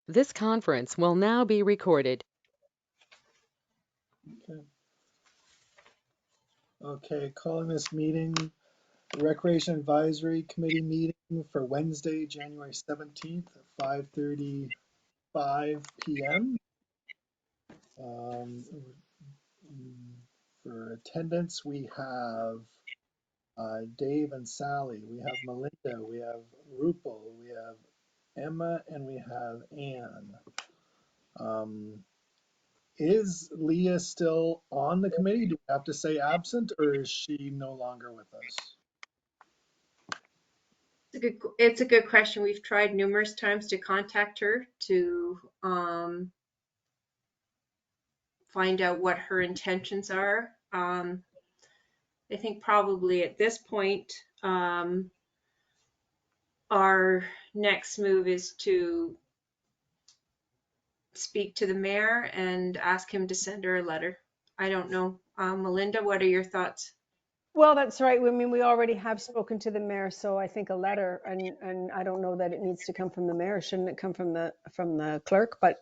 This conference will now be recorded. Okay, calling this meeting, Recreation Advisory Committee meeting for Wednesday, January 17th at 5:35 p.m. For attendance, we have Dave and Sally, we have Melinda, we have Rupal, we have Emma, and we have Anne. Is Leah still on the committee? Do we have to say absent, or is she no longer with us? It's a good question. We've tried numerous times to contact her to find out what her intentions are. I think probably at this point, our next move is to speak to the mayor and ask him to send her a letter. I don't know. Melinda, what are your thoughts? Well, that's right. I mean, we already have spoken to the mayor, so I think a letter, and I don't know that it needs to come from the mayor. Shouldn't it come from the clerk? But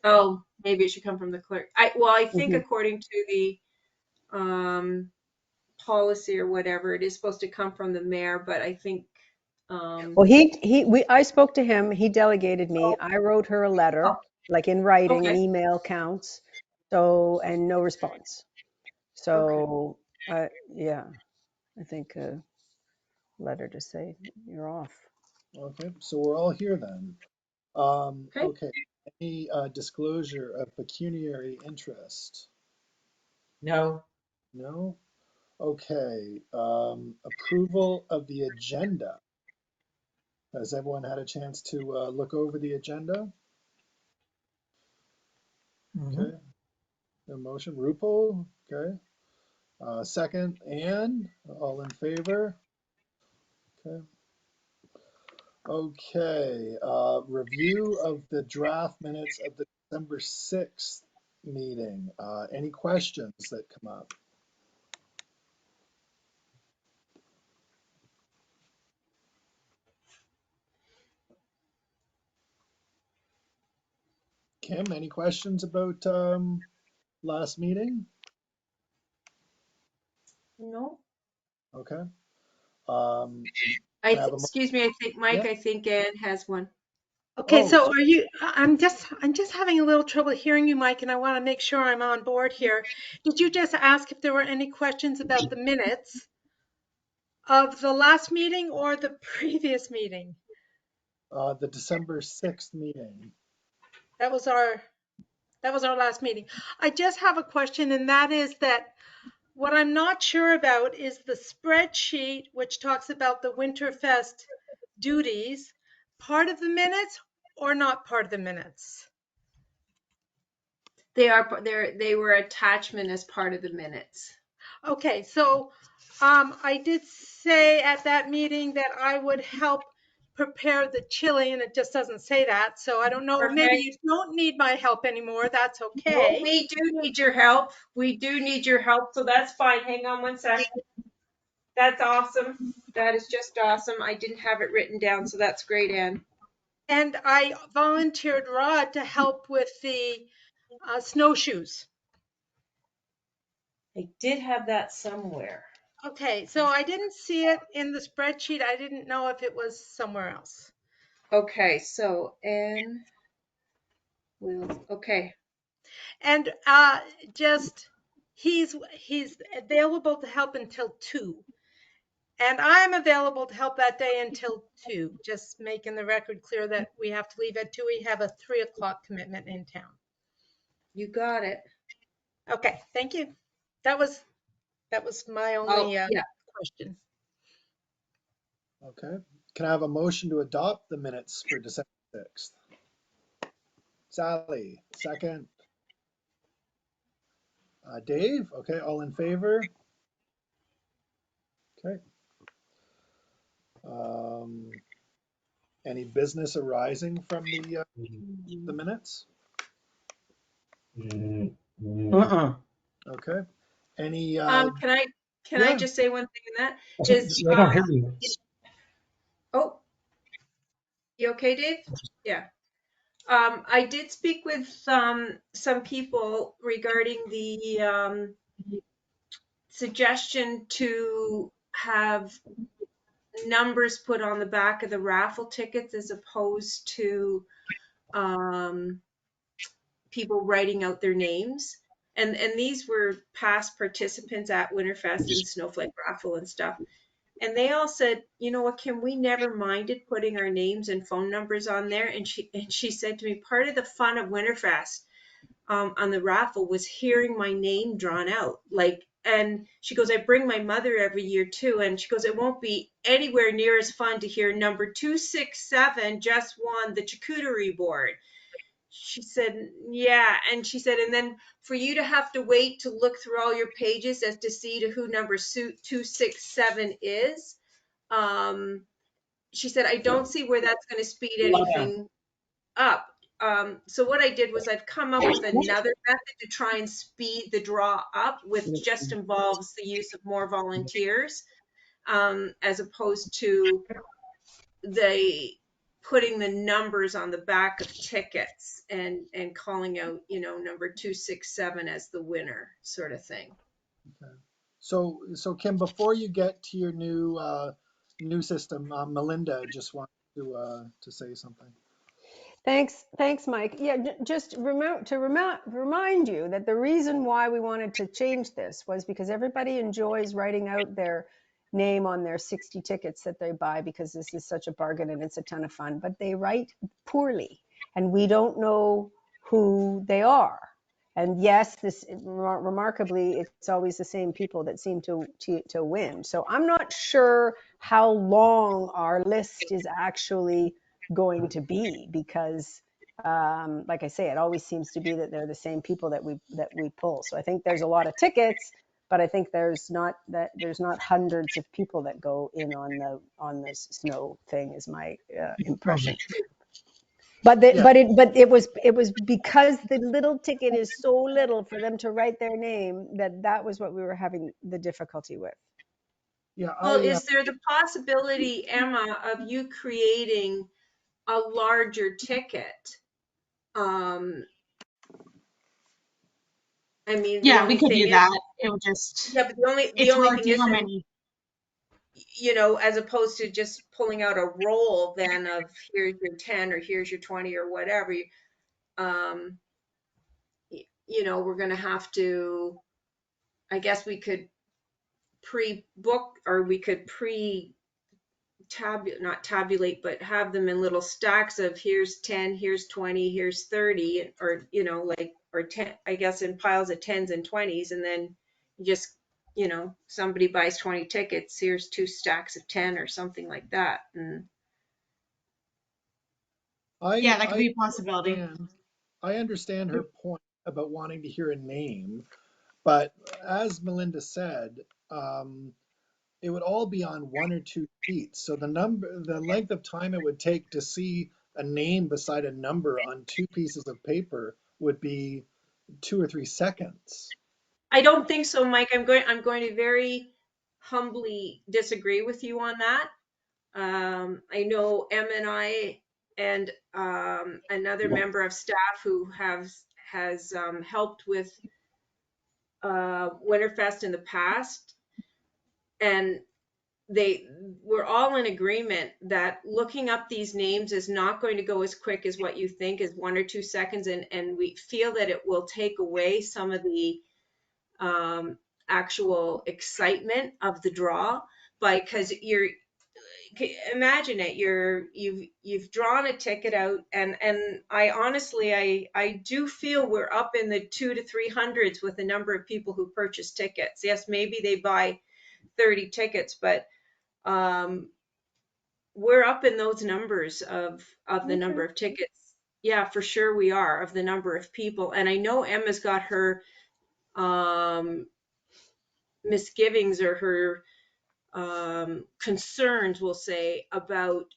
Oh, maybe it should come from the clerk. I think Mhm. according to the policy or whatever, it is supposed to come from the mayor, but I think Well, I spoke to him. He delegated me. I wrote her a oh, letter, like in writing. An okay. email counts. So, and no response. Okay. So, yeah, I think a letter to say you're off. Okay, so we're all here then. Okay. Okay, any disclosure of pecuniary interest? No. No? Okay, approval of the agenda. Has everyone had a chance to look over the agenda? Okay, a motion, Rupal, okay. Second, Anne, all in favor? Okay. Okay, review of the draft minutes of the December 6th meeting. Any questions that come up? Kim, any questions about last meeting? No. Okay. Can I have a Excuse me, I think Mike, yeah? I think Anne has one. Okay, Oh, so are you, I'm just having a little trouble hearing you, Mike, and I want to make sure I'm on board here. Did you just ask if there were any questions about the minutes of the last meeting or the previous meeting? the December 6th meeting. That was our last meeting. I just have a question, and that is that what I'm not sure about is the spreadsheet, which talks about the Winterfest duties, part of the minutes or not part of the minutes? They were attachment as part of the minutes. Okay, so I did say at that meeting that I would help prepare the chili, and it just doesn't say that. So I don't know. Maybe Perfect. you don't need my help anymore. That's No, okay. we do need your help. We do need your help, so that's fine. Hang on one sec. That's awesome. That is just awesome. I didn't have it written down, so that's great, Anne. And I volunteered Rod to help with the snowshoes. I did have that somewhere. Okay, so I didn't see it in the spreadsheet. I didn't know if it was somewhere else. Okay, so Anne will. Okay. And just he's available to help until 2. And I'm available to help that day until 2, just making the record clear that we have to leave at 2. We have a 3 o'clock commitment in town. You got it. Okay, thank you. That was my Oh, only yeah. question. Okay. Can I have a motion to adopt the minutes for December 6th? Sally, second. Dave, okay, all in favor? Okay. Any business arising from the minutes? Okay. Any, Can I yeah, just say one thing in that is I don't hear you. oh, you okay, Dave? Yeah. I did speak with some people regarding the suggestion to have numbers put on the back of the raffle tickets as opposed to um, people writing out their names. And these were past participants at Winterfest and Snowflake Raffle and stuff. And they all said, you know what, Kim, we never minded putting our names and phone numbers on there. And she said to me, part of the fun of Winterfest on the raffle was hearing my name drawn out. Like, and she goes, I bring my mother every year too. And she goes, it won't be anywhere near as fun to hear number 267 just won the charcuterie board. She said, yeah. And she said, and then for you to have to wait to look through all your pages as to see to who number 267 is. She said, I don't see where that's going to speed anything up. So what I did was I've come up with another method to try and speed the draw up, which just involves the use of more volunteers, as opposed to the putting the numbers on the back of tickets and calling out, number 267 as the winner, sort of thing. Okay. So Kim, before you get to your new system, Melinda just wanted to say something. Thanks, Mike. Yeah, just remind you that the reason why we wanted to change this was because everybody enjoys writing out their name on their 60 tickets that they buy because this is such a bargain and it's a ton of fun, but they write poorly and we don't know who they are. And yes, this remarkably, it's always the same people that seem to win. So I'm not sure how long our list is actually going to be because like I say, it always seems to be that they're the same people that we pull. So I think there's a lot of tickets, but I think there's not hundreds of people that go in on this snow thing is my impression. But it was because the little ticket is so little for them to write their name that was what we were having the difficulty with. Yeah. Well, is there the possibility, Emma, of you creating a larger ticket? I mean, the Yeah, we only could thing do is, that. It would just, yeah, but the it's only hard thing to is how then, many. as opposed to just pulling out a roll then of here's your 10 or here's your 20 or whatever, um, we're going to have to, I guess we could pre-book or we could not tabulate, but have them in little stacks of here's 10, here's 20, here's 30, or, or 10, I guess in piles of 10s and 20s. And then you just, somebody buys 20 tickets, here's 2 stacks of 10 or something like that. And Yeah, that could be a possibility. I understand her point about wanting to hear a name, but as Melinda said, it would all be on 1 or 2 sheets. So the length of time it would take to see a name beside a number on 2 pieces of paper would be 2 or 3 seconds. I don't think so, Mike. I'm going to very humbly disagree with you on that. I know Emma and I and another member of staff who has helped with Winterfest in the past, and they were all in agreement that looking up these names is not going to go as quick as what you think is 1 or 2 seconds, and we feel that it will take away some of the actual excitement of the draw, because imagine it, you've drawn a ticket out, and I honestly I do feel we're up in the 200 to 300s with the number of people who purchase tickets. Yes, maybe they buy 30 tickets, but we're up in those numbers of the number of tickets. Yeah, for sure we are, of the number of people. And I know Emma's got her misgivings or her concerns, we'll say, about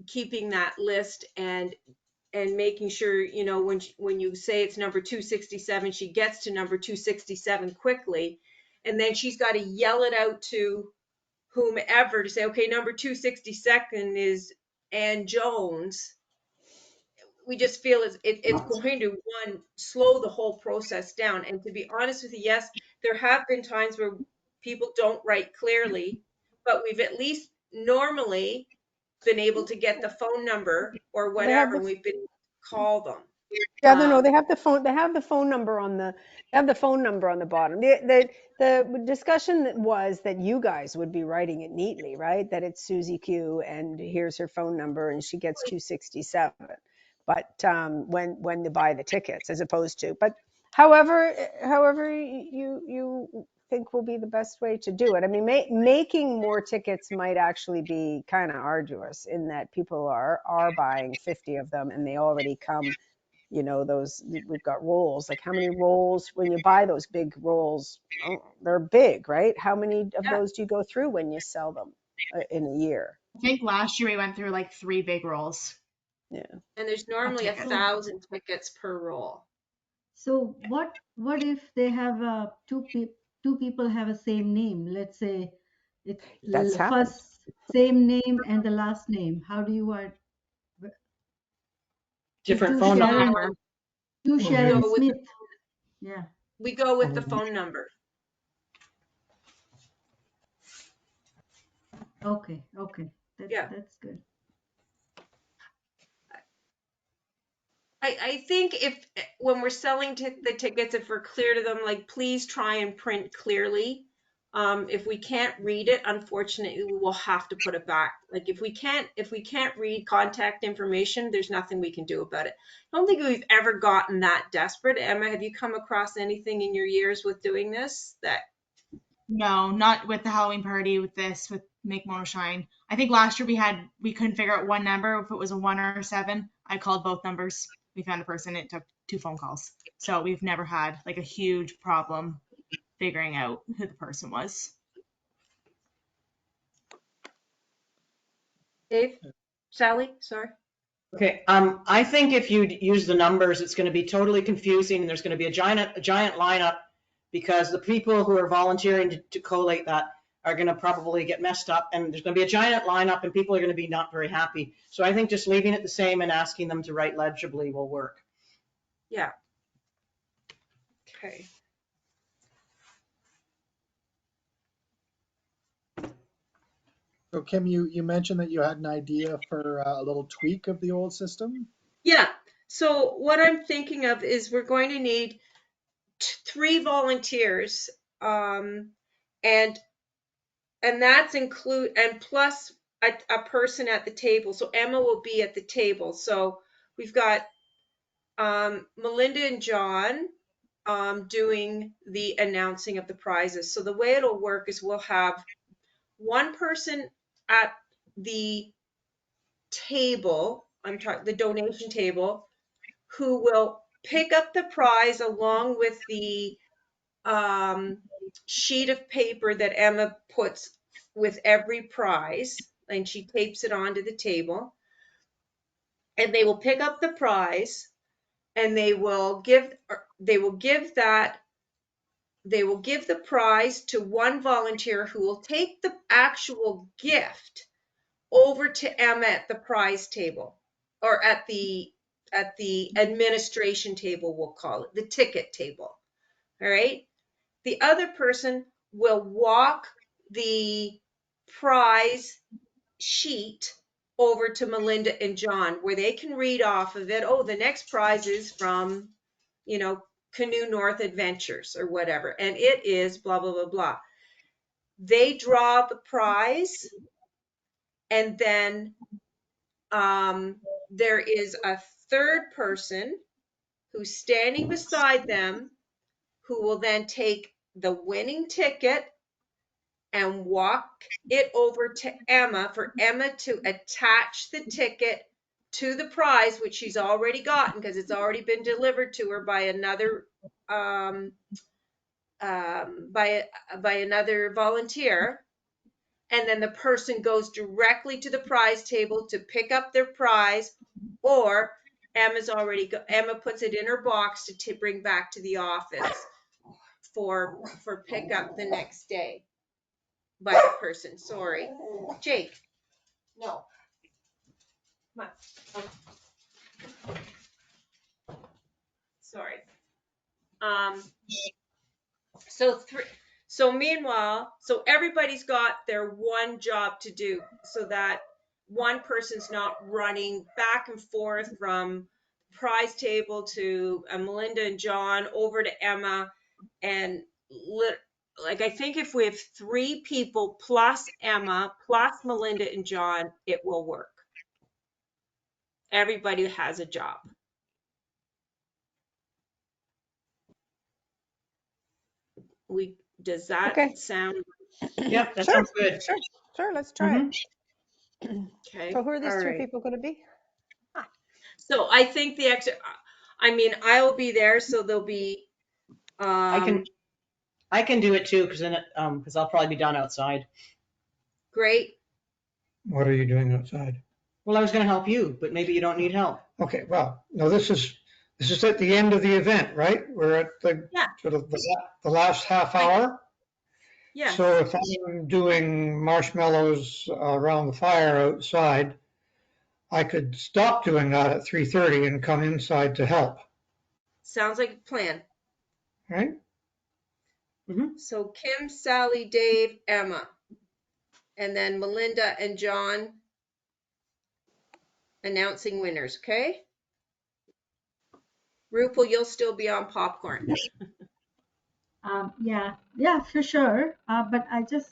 keeping that list and making sure, when you say it's number 267, she gets to number 267 quickly, and then she's got to yell it out to whomever to say, okay, number 262 is Ann Jones. we just feel it's going to, one, slow the whole process down. And to be honest with you, yes, there have been times where people don't write clearly, but we've at least normally been able to get the phone number or They have whatever, the and we've been able to call them. Yeah, no, they have the phone. They have the phone number on the. They have the phone number on the bottom. The discussion was that you guys would be writing it neatly, right? That it's Susie Q, and here's her phone number, and she gets 267. But when they buy the tickets, as opposed to, but however you think will be the best way to do it. I mean, making more tickets might actually be kind of arduous in that people are buying 50 of them, and they already come. You know, those, we've got rolls, like how many rolls, when you buy those big rolls, they're big, right? How many of those do you go through when you sell them in a year? I think last year we went through like 3 big rolls. Yeah. And there's normally tickets. 1,000 tickets per roll. So what if they have two people have a same name? Let's say it's That's happened. first same name and the last name. How do you want Different to phone Sharon, number. to Sharon go with Smith? Yeah. We go with the phone number. Okay. Yeah. That's good. I think when we're selling the tickets, if we're clear to them, like, please try and print clearly. If we can't read it, unfortunately, we will have to put it back. Like, if we can't read contact information, there's nothing we can do about it. I don't think we've ever gotten that desperate. Emma, have you come across anything in your years with doing this that? No, not with the Halloween party, with this, with Make Mono Shine. I think last year we couldn't figure out one number, if it was a 1 or a 7. I called both numbers. We found a person. It took 2 phone calls. So we've never had like a huge problem figuring out who the person was. Dave? Sally? Sorry. Okay, I think if you use the numbers, it's going to be totally confusing, and there's going to be a giant lineup, because the people who are volunteering to collate that are going to probably get messed up, and there's going to be a giant lineup, and people are going to be not very happy. So I think just leaving it the same and asking them to write legibly will work. Yeah. Okay. So Kim, you mentioned that you had an idea for a little tweak of the old system. Yeah. So what I'm thinking of is we're going to need 3 volunteers, and that's and plus a person at the table. So Emma will be at the table. So we've got Melinda and John doing the announcing of the prizes. So the way it'll work is we'll have one person at the table, the donation table, who will pick up the prize along with the sheet of paper that Emma puts with every prize, and she tapes it onto the table. And they will pick up the prize, and they will give the prize to one volunteer who will take the actual gift over to Emma at the prize table, or at the administration table, we'll call it, the ticket table. All right. The other person will walk the prize sheet over to Melinda and John, where they can read off of it. Oh, the next prize is from, Canoe North Adventures or whatever, and it is blah, blah, blah, blah. They draw the prize, and then there is a third person who's standing beside them, who will then take the winning ticket and walk it over to Emma for Emma to attach the ticket to the prize, which she's already gotten because it's already been delivered to her by another volunteer. And then the person goes directly to the prize table to pick up their prize, or Emma puts it in her box to bring back to the office for pickup the next day by the person. Sorry. Jake. No. Come on. Um, so meanwhile, so everybody's got their one job to do, so that one person's not running back and forth from prize table to Melinda and John over to Emma, and like I think if we have 3 people plus Emma plus Melinda and John, it will work. Everybody has a job. Does that Okay. sound Yep, that Sure. sounds good. Sure, let's try it. okay? So who are these All 2 right. people going to be? So I think the extra, I mean, I'll be there, so there'll be, I can do it too, because I'll probably be down outside. great. What are you doing outside? Well, I was gonna help you, but maybe you don't need help. Okay, well, no, this is at the end of the event, right? We're at the Yeah. sort of the last half hour. Yeah. So if I'm doing marshmallows around the fire outside, I could stop doing that at 3:30 and come inside to help, Sounds like a plan. right? So Kim, Sally, Dave, Emma, and then Melinda and John announcing winners, okay? Rupal, you'll still be on popcorn. Yeah, for sure. But I just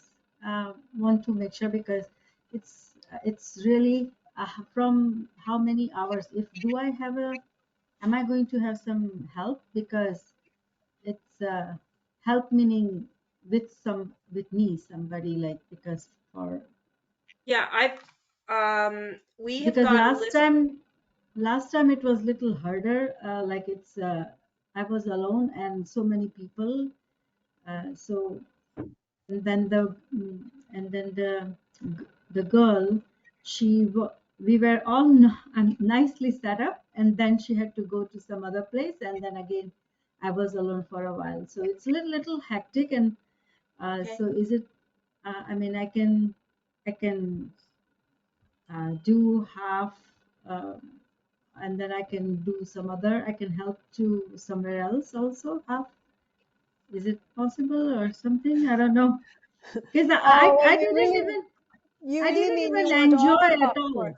want to make sure because it's really from how many hours? Am I going to have some help? Because it's help meaning with somebody like because Yeah, we have because got a list. last time it was little harder. Like I was alone and so many people. So and then the girl, we were all nicely set up, and then she had to go to some other place, and then again I was alone for a while. So it's a little hectic, and Okay. so is it? I mean, I can do half, and then I can do some other. I can help to somewhere else also half. Is it possible or something? I don't know. Because I You didn't really mean even you want enjoy off at popcorn?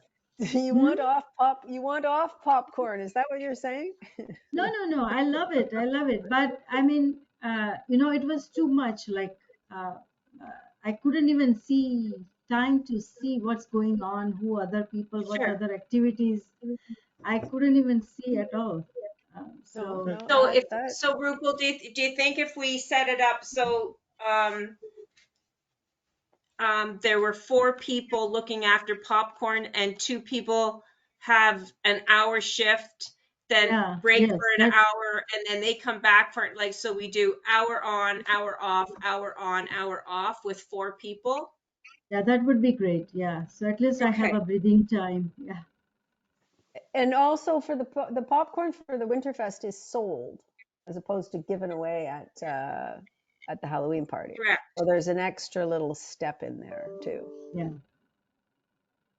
all. You want off popcorn? Is that what you're saying? No. I love it. I love it. But I mean, it was too much. Like I couldn't even see time to see what's going on, who other people, what Sure. other activities. I couldn't even see at all. No, So Rupal, do you think if we set it up so there were 4 people looking after popcorn and 2 people have an hour shift, then Yeah, break yes, for an hour, and then they come back for like, so we do hour on, hour off, hour on, hour off with 4 people? yeah, that would be great. Yeah, so at least I have Okay. a breathing time. Yeah. And also for the popcorn for the Winterfest is sold as opposed to given away at the Halloween party. Correct. So there's an extra little step in there too. Yeah.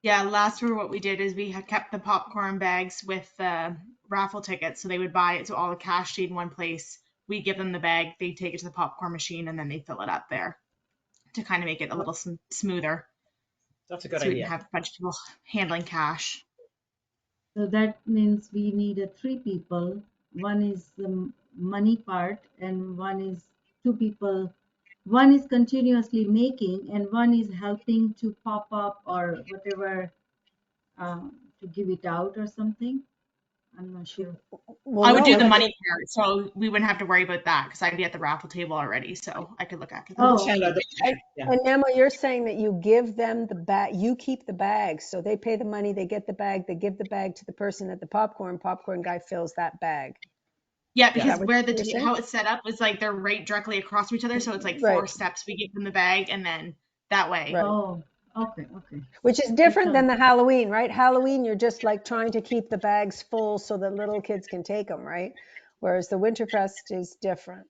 Yeah, last year what we did is we had kept the popcorn bags with raffle tickets, so they would buy it, so all the cash stayed in one place. We give them the bag, they take it to the popcorn machine, and then they fill it up there to kind of make it a little smoother. That's a good So we didn't idea. have a bunch of people handling cash. So that means we need 3 people. One is the money part, and one is 2 people. One is continuously making, and one is helping to pop up or whatever to give it out or something. I'm not sure. Well, I would no, do the but money part, so we wouldn't have to worry about that because I'd be at the raffle table already, so I could look after that. Oh, Send out okay. yeah. And Emma, you're saying that you give them the bag, you keep the bags, so they pay the money, they get the bag, they give the bag to the person at the popcorn guy fills that bag. Yeah, Is because that what where you're saying? how it's set up is like they're right directly across from each other, so it's like Right. 4 steps. We give them the bag, and then that way. Right. Oh, okay. Which is different than the Halloween, right? Halloween, you're just like trying to keep the bags full so that little kids can take them, right? Whereas the Winterfest is different.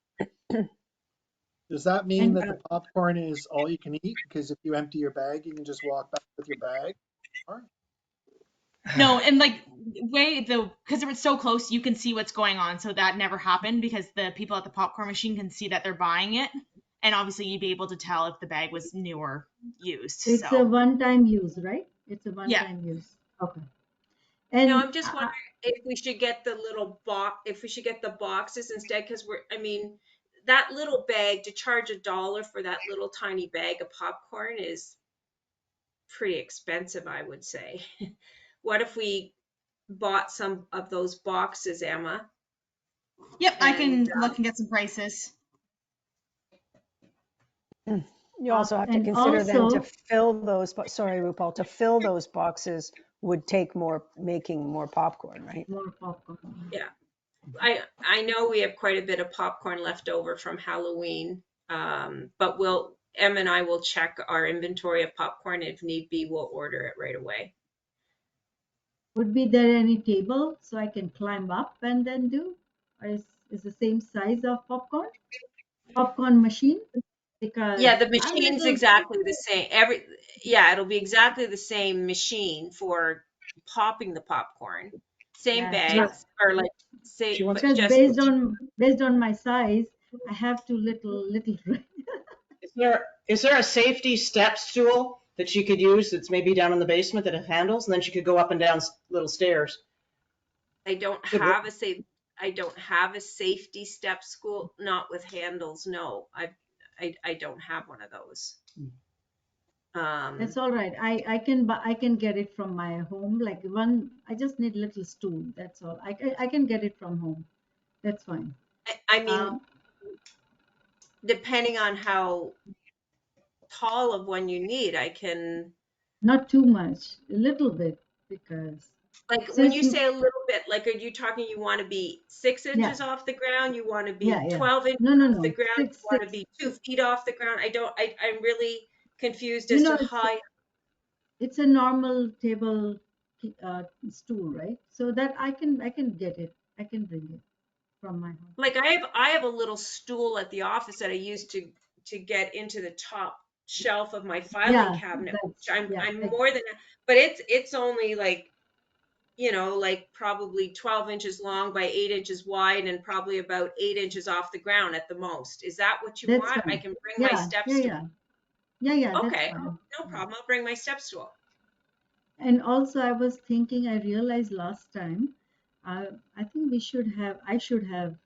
Does that mean And that the popcorn is all you can eat? Because if you empty your bag, you can just walk back with your bag? Or- No, and like because they were so close, you can see what's going on. So that never happened because the people at the popcorn machine can see that they're buying it, and obviously you'd be able to tell if the bag was new or used. It's a So one-time use, right? It's a yeah, one-time use. Okay. Now, And I'm just wondering if we should get the little box, if we should get the boxes instead, because I mean, that little bag, to charge $1 for that little tiny bag of popcorn is pretty expensive, I would say. What if we bought some of those boxes, Emma? yep, I And can look and get some prices. You also have to and consider then to also, fill those, sorry, RuPaul, to fill those boxes would take making more popcorn, right? more popcorn. yeah, I know we have quite a bit of popcorn left over from Halloween, but Em and I will check our inventory of popcorn. If need be, we'll order it right away. Would be there any table so I can climb up and then do? Or is the same size of popcorn machine? Because Yeah, the I'm machine's little, exactly the same. It'll be exactly the same machine for popping the popcorn. Same yeah, so bags, or like She say, wants, but because just based on my size, I have to little. Is there a safety step stool that she could use that's maybe down in the basement that have handles, and then she could go up and down little stairs? I don't Good work. have a safe. I don't have a safety step school, not with handles. No, I don't have one of those. That's all right. I can get it from my home. Like one, I just need little stool. That's all. I can get it from home. That's fine. I mean, Um, depending on how tall of one you need, I can. Not too much, a little bit, because Like when since you say a little bit, like are you talking you want to be 6 yeah, inches off the ground? You want to yeah, be yeah. 12 inches No, no, off the no. ground? You want to Six. be 2 feet off the ground? I'm really confused You as know, to how. it's a normal table stool, right? So that I can get it. I can bring it from my home. Like I have a little stool at the office that I use to get into the top shelf of my filing Yeah, cabinet, which that's yeah. I'm more than, but it's only like, like probably 12 inches long by 8 inches wide and probably about 8 inches off the ground at the most. Is that what you That's want? I fine. can bring my Yeah, step yeah, stool. yeah, yeah, yeah. That's Okay, fine. no problem. I'll bring my step stool. And also, I was thinking. I realized last time. I think I should have,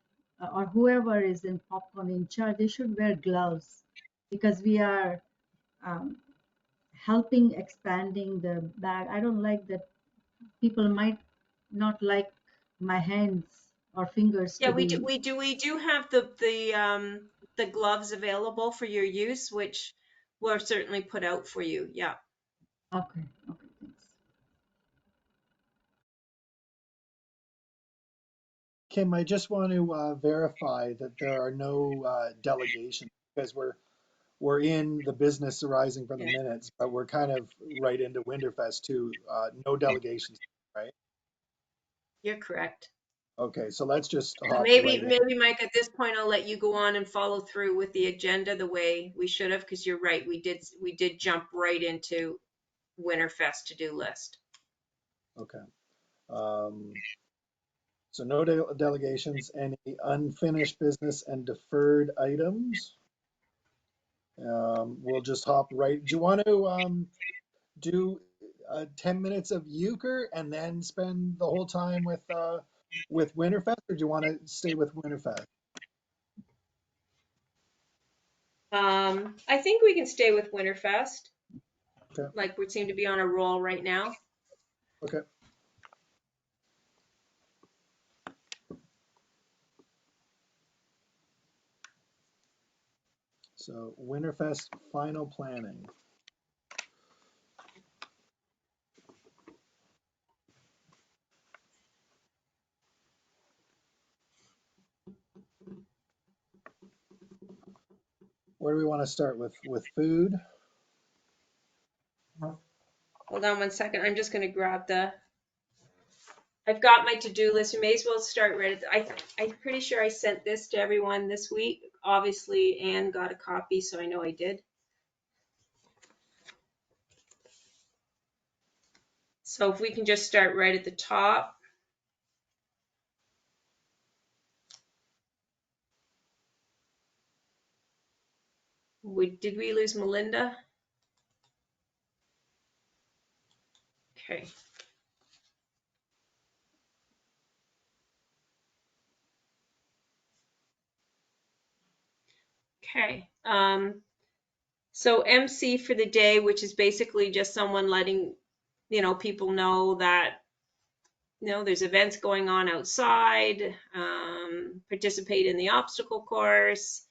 or whoever is in popcorn in charge, they should wear gloves because we are um, helping expanding the bag. I don't like that people might not like my hands or fingers Yeah, to be. we do have the gloves available for your use, which we'll certainly put out for you. Yeah. Okay, okay, thanks. Kim, I just want to verify that there are no delegations because we're in the business arising from the minutes, but we're kind of right into Winterfest too. No delegations, right? You're correct. Okay, so let's just So hop right in. maybe Mike, at this point, I'll let you go on and follow through with the agenda the way we should have, because you're right. We did jump right into Winterfest to-do list. Okay. So no delegations, any unfinished business and deferred items. We'll just hop right. Do you want to do 10 minutes of euchre and then spend the whole time with Winterfest, or do you want to stay with Winterfest? I think we can stay with Winterfest. Okay. Like we seem to be on a roll right now. Okay. So Winterfest final planning. Where do we want to start with food? Hold on one second. I'm just going to grab I've got my to-do list. We may as well start right I'm pretty sure I sent this to everyone this week. Obviously, Anne got a copy, so I know I did. So if we can just start right at the top. Did we lose Melinda? Okay. Okay. So MC for the day, which is basically just someone letting, people know that, there's events going on outside, participate in the obstacle course,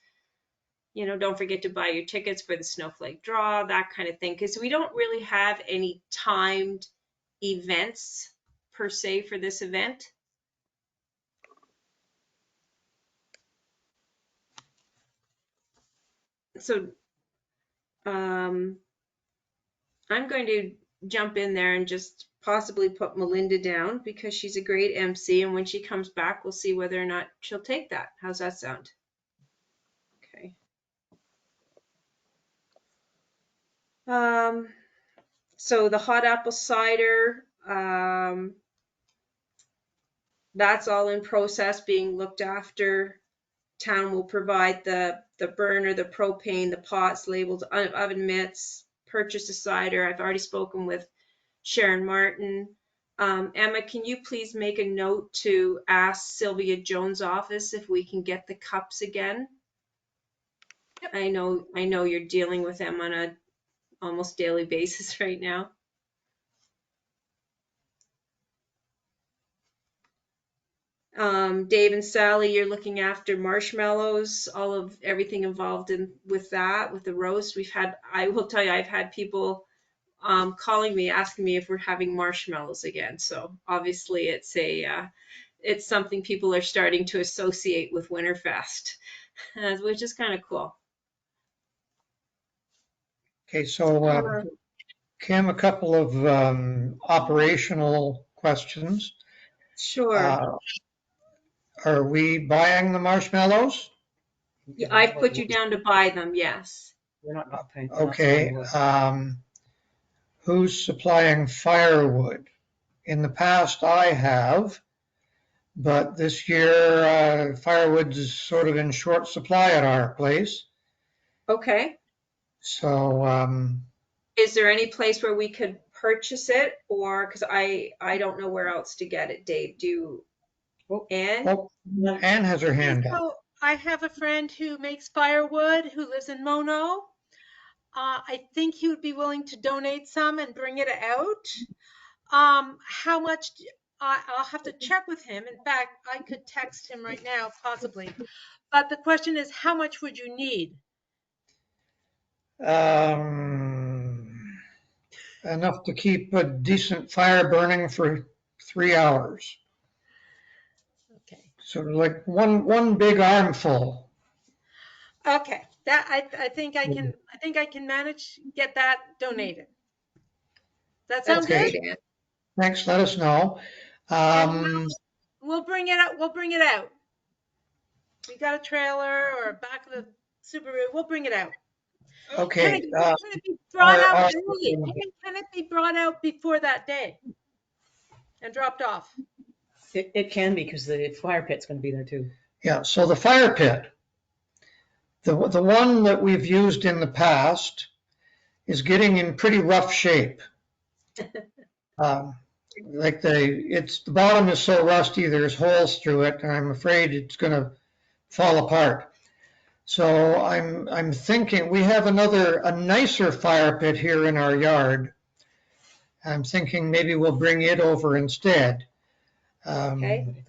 don't forget to buy your tickets for the snowflake draw, that kind of thing. Because we don't really have any timed events per se for this event. So I'm going to jump in there and just possibly put Melinda down because she's a great MC, and when she comes back, we'll see whether or not she'll take that. How's that sound? Okay. So the hot apple cider, that's all in process, being looked after. Town will provide the burner, the propane, the pots labeled oven mitts, purchase the cider. I've already spoken with Sharon Martin. Emma, can you please make a note to ask Sylvia Jones' office if we can get the cups again? Yep. I know you're dealing with them on a almost daily basis right now. Dave and Sally, you're looking after marshmallows, everything involved with that, with the roast. I will tell you, I've had people calling me, asking me if we're having marshmallows again. So obviously it's something people are starting to associate with Winterfest, which is kind of cool. Okay, so Kim, a couple of operational questions. Sure. Are we buying the marshmallows? Yeah, I've put you down to buy them, yes. We're not paying. Okay. Who's supplying firewood? In the past, I have, but this year, firewood's sort of in short supply at our place. Okay. So, is there any place where we could purchase it, or because I don't know where else to get it, Dave? Anne? Oh, Anne has her hand up. So I have a friend who makes firewood who lives in Mono. I think he would be willing to donate some and bring it out. How much? I'll have to check with him. In fact, I could text him right now, possibly. But the question is, how much would you need? Enough to keep a decent fire burning for 3 hours. Okay. So like one big armful. Okay. That I think I can manage get that donated. That sounds good. Thanks. Let us know. We'll bring it out. We'll bring it out. We got a trailer or back of the Subaru. We'll bring it out. Okay. Can it be brought out early? Can it be brought out before that day and dropped off? It can be, because the fire pit's going to be there too. Yeah. So the fire pit, the one that we've used in the past, is getting in pretty rough shape. Like the bottom is so rusty, there's holes through it, and I'm afraid it's going to fall apart. So I'm thinking we have a nicer fire pit here in our yard. I'm thinking maybe we'll bring it over instead. Okay.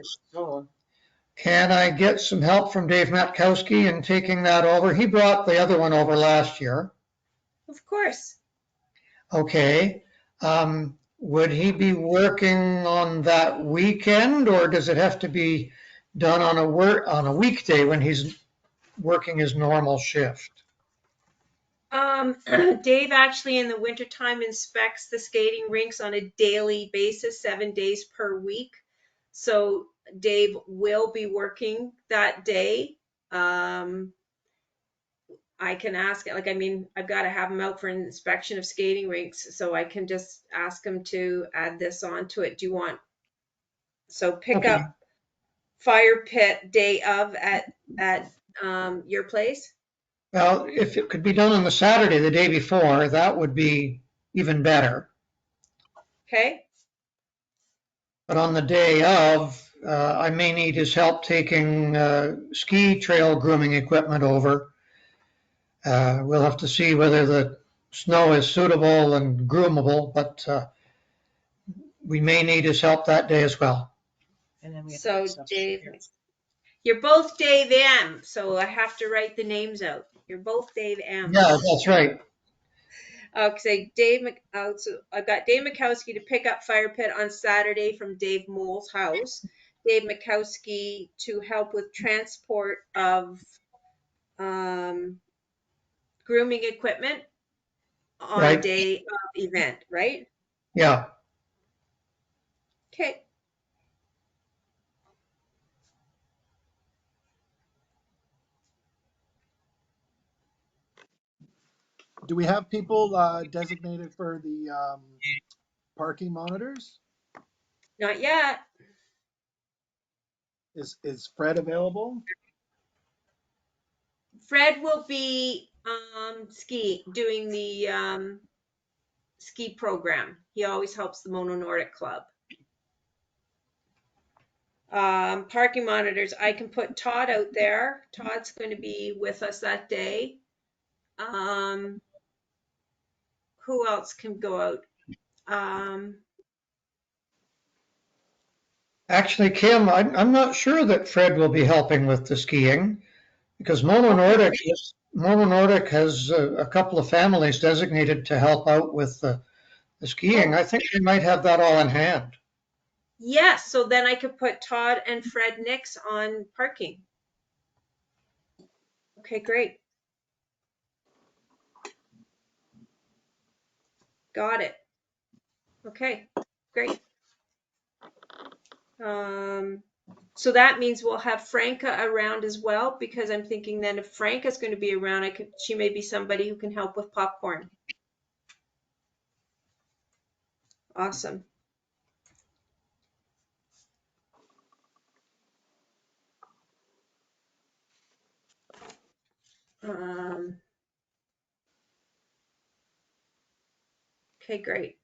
Can I get some help from Dave Matkowski in taking that over? He brought the other one over last year. Of course. Okay. Would he be working on that weekend, or does it have to be done on a weekday when he's working his normal shift? Dave actually in the wintertime inspects the skating rinks on a daily basis, 7 days per week. So Dave will be working that day. I can ask, like, I mean, I've got to have them out for an inspection of skating rinks, so I can just ask them to add this onto it. Do you want, so pick Okay. up fire pit day of at your place? Well, if it could be done on the Saturday, the day before, that would be even better. Okay, But on the day of, I may need his help taking ski trail grooming equipment over. We'll have to see whether the snow is suitable and groomable, but we may need his help that day as well. And then we have to so put stuff Dave, here. you're both Dave M, so I have to write the names out. You're both Dave M. Yeah, that's right. Okay, so I've got Dave Mikowski to pick up fire pit on Saturday from Dave Mole's house. Dave Mikowski to help with transport of grooming equipment on Right. day of event, right? Yeah. Okay. Do we have people designated for the parking monitors? Not yet. Is Fred available? Fred will be doing the ski program. He always helps the Mono Nordic Club. Parking monitors, I can put Todd out there. Todd's going to be with us that day. Who else can go out? Actually, Kim, I'm not sure that Fred will be helping with the skiing because Mono Nordic has a couple of families designated to help out with the skiing. I think they might have that all in hand. Yes, so then I could put Todd and Fred Nix on parking. Okay, great. Got it. Okay, great. So that means we'll have Franca around as well, because I'm thinking then if Franca's going to be around, she may be somebody who can help with popcorn. Awesome. Okay, great.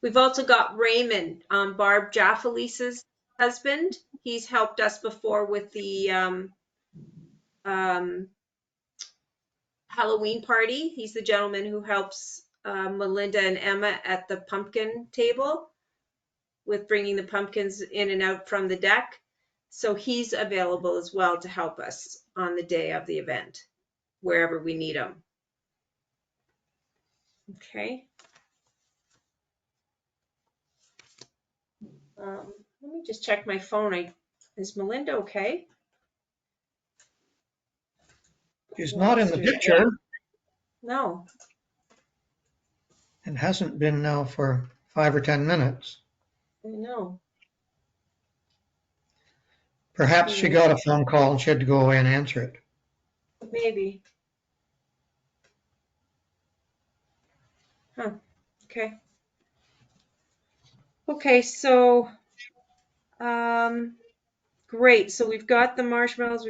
We've also got Raymond, Barb Jaffalise's husband. He's helped us before with the Halloween party. He's the gentleman who helps Melinda and Emma at the pumpkin table with bringing the pumpkins in and out from the deck. So he's available as well to help us on the day of the event, wherever we need him. Okay. Let me just check my phone. Is Melinda okay? She's not in the picture No. and hasn't been now for 5 or 10 minutes. I know. Perhaps she got a phone call and she had to go away and answer it. Maybe. Huh. Okay. Okay, so great. So we've got the marshmallows,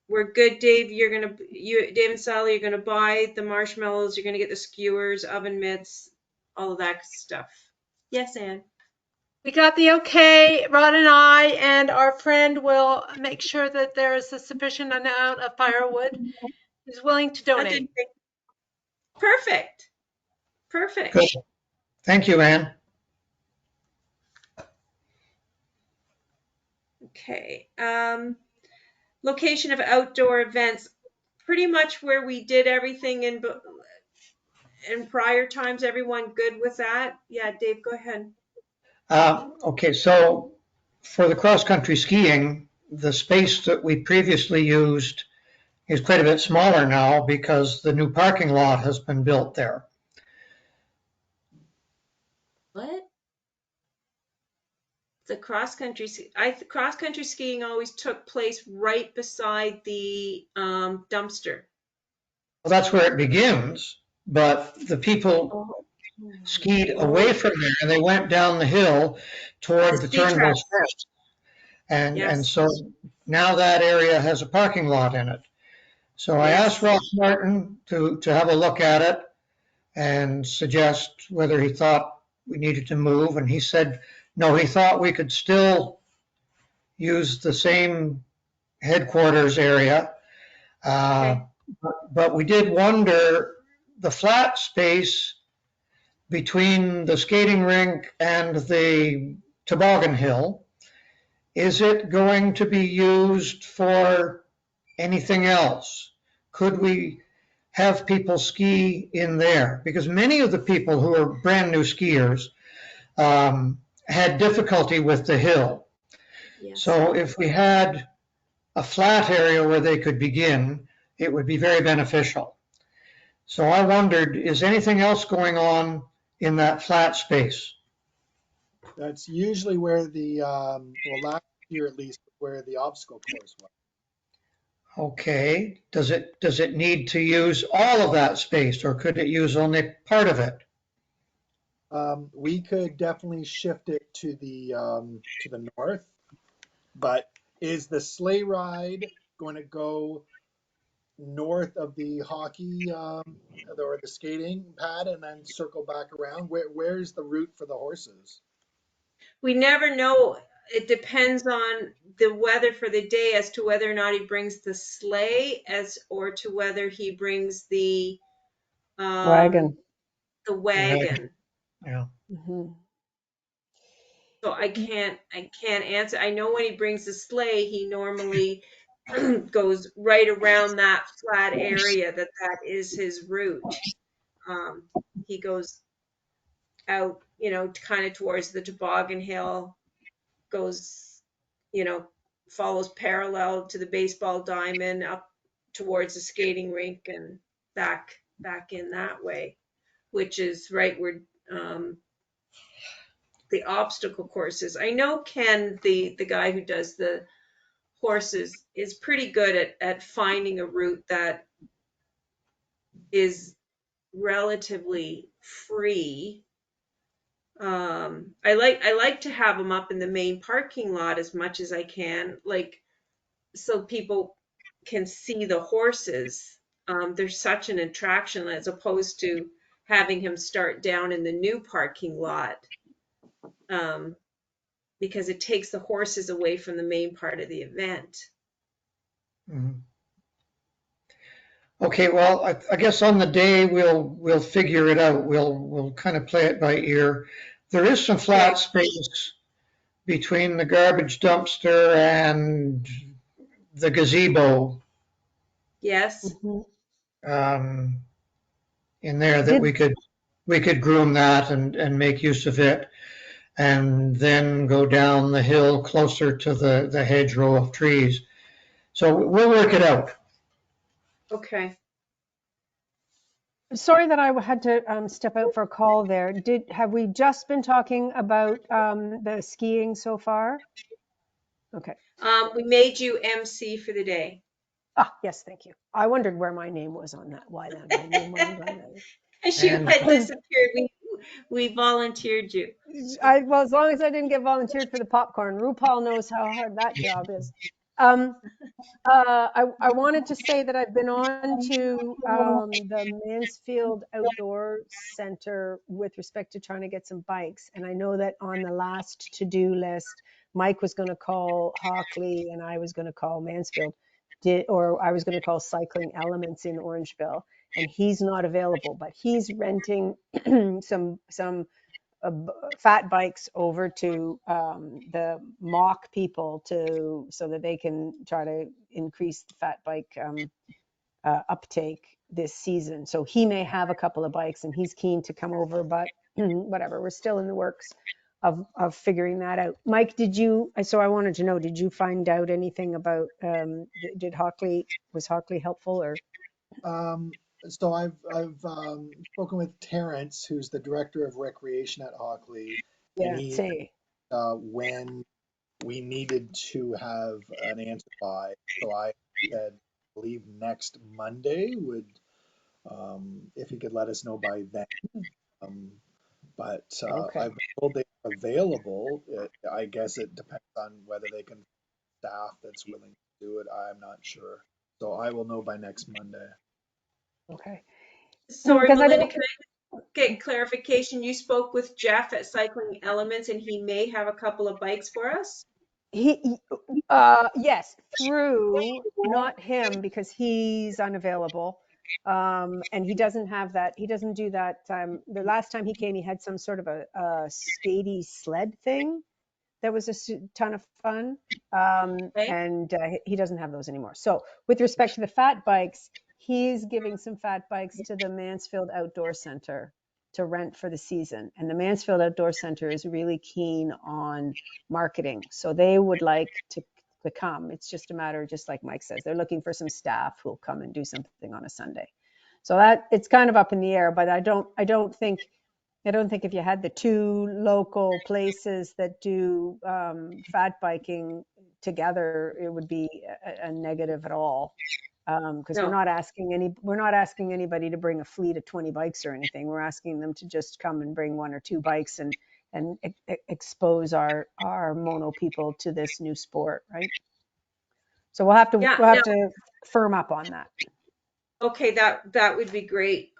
we're good, Dave. Dave and Sally, you're gonna buy the marshmallows, you're gonna get the skewers, oven mitts, all of that stuff. Yes, Anne. We got the okay, Rod and I and our friend will make sure that there is a sufficient amount of firewood. He's willing to donate. Perfect. Perfect. Good. Thank you, Ann. Okay. Location of outdoor events, pretty much where we did everything in prior times. Everyone good with that? Yeah, Dave, go ahead. Okay, so for the cross-country skiing, the space that we previously used is quite a bit smaller now because the new parking lot has been built there. What? The cross-country skiing always took place right beside the dumpster. Well, that's where it begins, but the people Oh. skied away from there and they went down the hill toward the The ski Turnbull's track. first. And Yes. so now that area has a parking lot in it. So I Yes. asked Ross Martin to have a look at it and suggest whether he thought we needed to move. And he said, no, he thought we could still use the same headquarters area. Okay. But we did wonder the flat space between the skating rink and the toboggan hill. Is it going to be used for anything else? Could we have people ski in there? Because many of the people who are brand new skiers had difficulty with the hill. Yes. So if we had a flat area where they could begin, it would be very beneficial. So I wondered, is anything else going on in that flat space? That's usually where the, well, last year at least, where the obstacle course was. Okay, does it need to use all of that space or could it use only part of it? We could definitely shift it to the north, but is the sleigh ride going to go north of the hockey or the skating pad and then circle back around? Where's the route for the horses? We never know. It depends on the weather for the day as to whether or not he brings the sleigh or to whether he brings the Wagon. The wagon. Yeah. Mhm. So I can't answer. I know when he brings the sleigh, he normally goes right around that flat area that is his route. He goes out, kind of towards the toboggan hill, goes, follows parallel to the baseball diamond up towards the skating rink and back in that way, which is right where the obstacle courses. I know Ken, the guy who does the horses, is pretty good at finding a route that is relatively free. I like to have them up in the main parking lot as much as I can, like so people can see the horses. There's such an attraction as opposed to having him start down in the new parking lot. Because it takes the horses away from the main part of the event. Mhm. Okay, well, I guess on the day we'll figure it out. We'll kind of play it by ear. There is some flat Okay. space between the garbage dumpster and the gazebo Yes. Mhm. In there that we could groom that and make use of it, and then go down the hill closer to the hedgerow of trees. So we'll work it out. Okay. Sorry that I had to step out for a call there. Have we just been talking about the skiing so far? Okay. We made you MC for the day. Ah, yes, thank you. I wondered where my name was on that. Why that my name wasn't on that. As you And- had disappeared, we volunteered you. Well, as long as I didn't get volunteered for the popcorn, RuPaul knows how hard that job is. I wanted to say that I've been on to the Mansfield Outdoor Center with respect to trying to get some bikes. And I know that on the last to-do list, Mike was going to call Hockley and I was going to call Mansfield, or I was going to call Cycling Elements in Orangeville. And he's not available, but he's renting some fat bikes over to the mock people so that they can try to increase the fat bike uptake this season. So he may have a couple of bikes and he's keen to come over, but whatever, we're still in the works of figuring that out. Mike, so I wanted to know, did you find out anything about, was Hockley helpful or? So I've spoken with Terrence, who's the director of recreation at Hockley, Yeah, and he say. when we needed to have an answer by. So I said, I believe next Monday would, if he could let us know by then. But Okay. I've been told they're available. I guess it depends on whether they can staff that's willing to do it. I'm not sure. So I will know by next Monday. Okay. Sorry, Because I Melinda, don't, can I get clarification? You spoke with Jeff at Cycling Elements and he may have a couple of bikes for us? yes, through, not him, because he's unavailable. And he doesn't have that, he doesn't do that. The last time he came, he had some sort of a skatey sled thing that was a ton of fun. Okay. And he doesn't have those anymore. So with respect to the fat bikes, he's giving some fat bikes to the Mansfield Outdoor Center to rent for the season. And the Mansfield Outdoor Center is really keen on marketing. So they would like to come. It's just a matter, just like Mike says, they're looking for some staff who'll come and do something on a Sunday. So that it's kind of up in the air, but I don't think if you had the two local places that do fat biking together, it would be a negative at all. Because No. we're not asking anybody to bring a fleet of 20 bikes or anything. We're asking them to just come and bring one or two bikes and expose our mono people to this new sport, right? So we'll have to firm up on that. Okay, that would be great.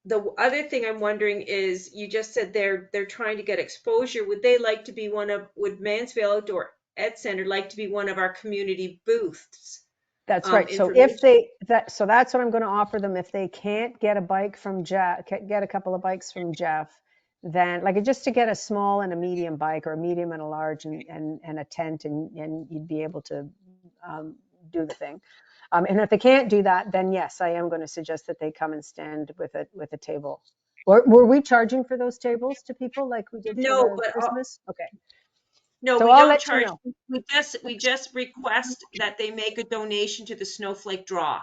The other thing I'm wondering is, you just said they're trying to get exposure. Would they like to be would Mansfield Outdoor Ed Center like to be one of our community booths? That's right. So so that's what I'm going to offer them. If they can't get a bike from Jeff, get a couple of bikes from Jeff, then just to get a small and a medium bike, or a medium and a large, and a tent, and you'd be able to do the thing. And if they can't do that, then yes, I am going to suggest that they come and stand with a table. Were we charging for those tables to people like we did No, for the but Christmas? Okay. no, So we I'll don't let you charge. know. We just request that they make a donation to the Snowflake Draw.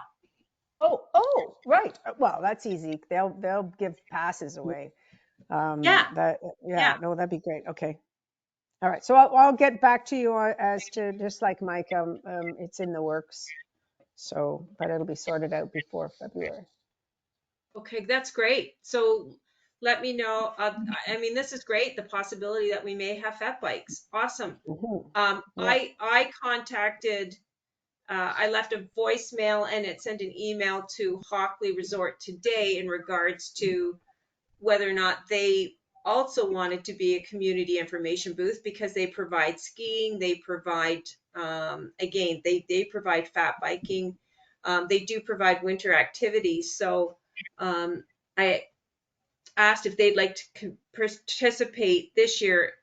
Oh, right. Well, that's easy. They'll give passes away. Yeah. No, that'd be great. Okay. All right. So I'll get back to you as to, just like Mike, it's in the works. So, but it'll be sorted out before February. Okay, that's great. So let me know. I mean, this is great. The possibility that we may have fat bikes. Awesome. Yeah. I contacted, I left a voicemail and it sent an email to Hockley Resort today in regards to whether or not they also wanted to be a community information booth, because they provide skiing, they provide, again, they provide fat biking, they do provide winter activities. So I asked if they'd like to participate this year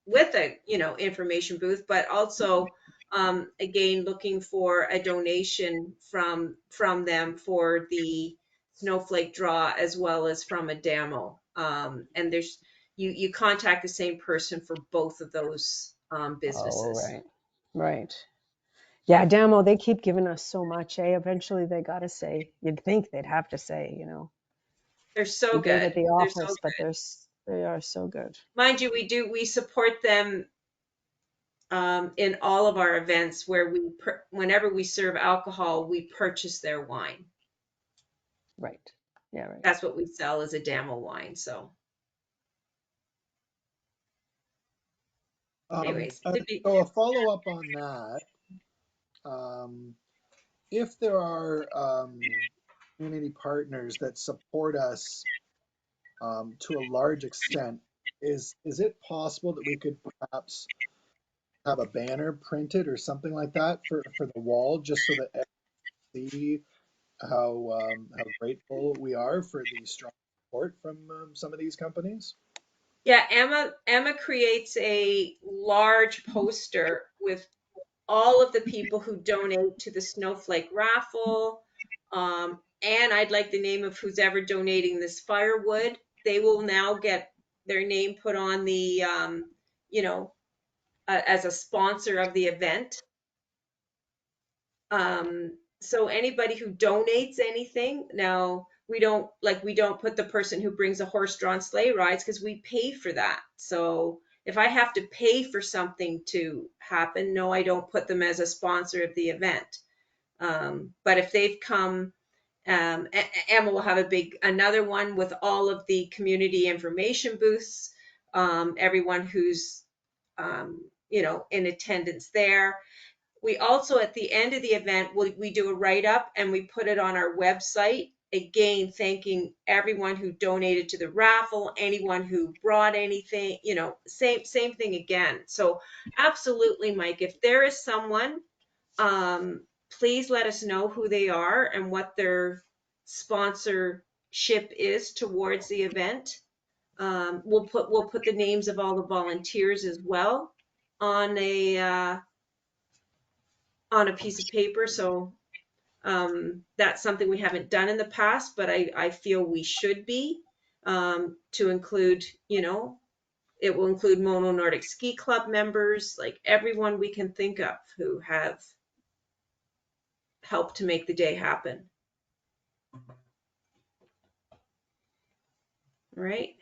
with a information booth, but also again looking for a donation from them for the Snowflake Draw, as well as from a demo. And there's you contact the same person for both of those businesses. Oh, right. Yeah, Damo, they keep giving us so much, eh? Eventually they got to say, you'd think they'd have to say, They're so we gave good. it the They're so office, but good. they are so good. Mind you, we support them in all of our events, where whenever we serve alcohol, we purchase their wine. Right. Yeah, right. That's what we sell, as a Damo wine. So anyways, So a follow-up on that. If there are community partners that support us to a large extent, is it possible that we could perhaps have a banner printed or something like that for the wall, just so that everyone see how grateful we are for the strong support from some of these companies? yeah, Emma creates a large poster with all of the people who donate to the Snowflake raffle. And I'd like the name of who's ever donating this firewood. They will now get their name put on the, as a sponsor of the event. So anybody who donates anything, now we don't put the person who brings a horse-drawn sleigh rides because we pay for that. So if I have to pay for something to happen, no, I don't put them as a sponsor of the event. But if they've come, Emma will have another one with all of the community information booths, everyone who's, in attendance there. We also, at the end of the event, we do a write-up and we put it on our website, again, thanking everyone who donated to the raffle, anyone who brought anything, same thing again. So absolutely, Mike, if there is someone, please let us know who they are and what their sponsorship is towards the event. We'll put the names of all the volunteers as well on a piece of paper. So that's something we haven't done in the past, but I feel we should be, to include, it will include Mono Nordic Ski Club members, like everyone we can think of who have helped to make the day happen. All right.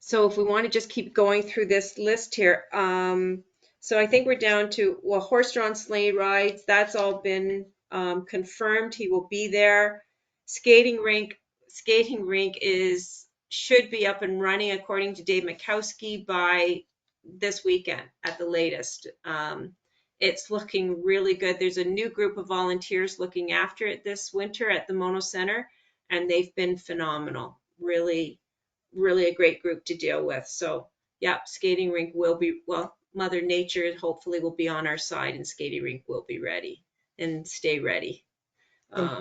So if we want to just keep going through this list here, so I think we're down to, well, horse-drawn sleigh rides, that's all been confirmed. He will be there. Skating rink should be up and running, according to Dave Mikowski, by this weekend at the latest. It's looking really good. There's a new group of volunteers looking after it this winter at the Mono Center, and they've been phenomenal. Really a great group to deal with. So yeah, skating rink will be, well, Mother Nature hopefully will be on our side, and skating rink will be ready and stay ready.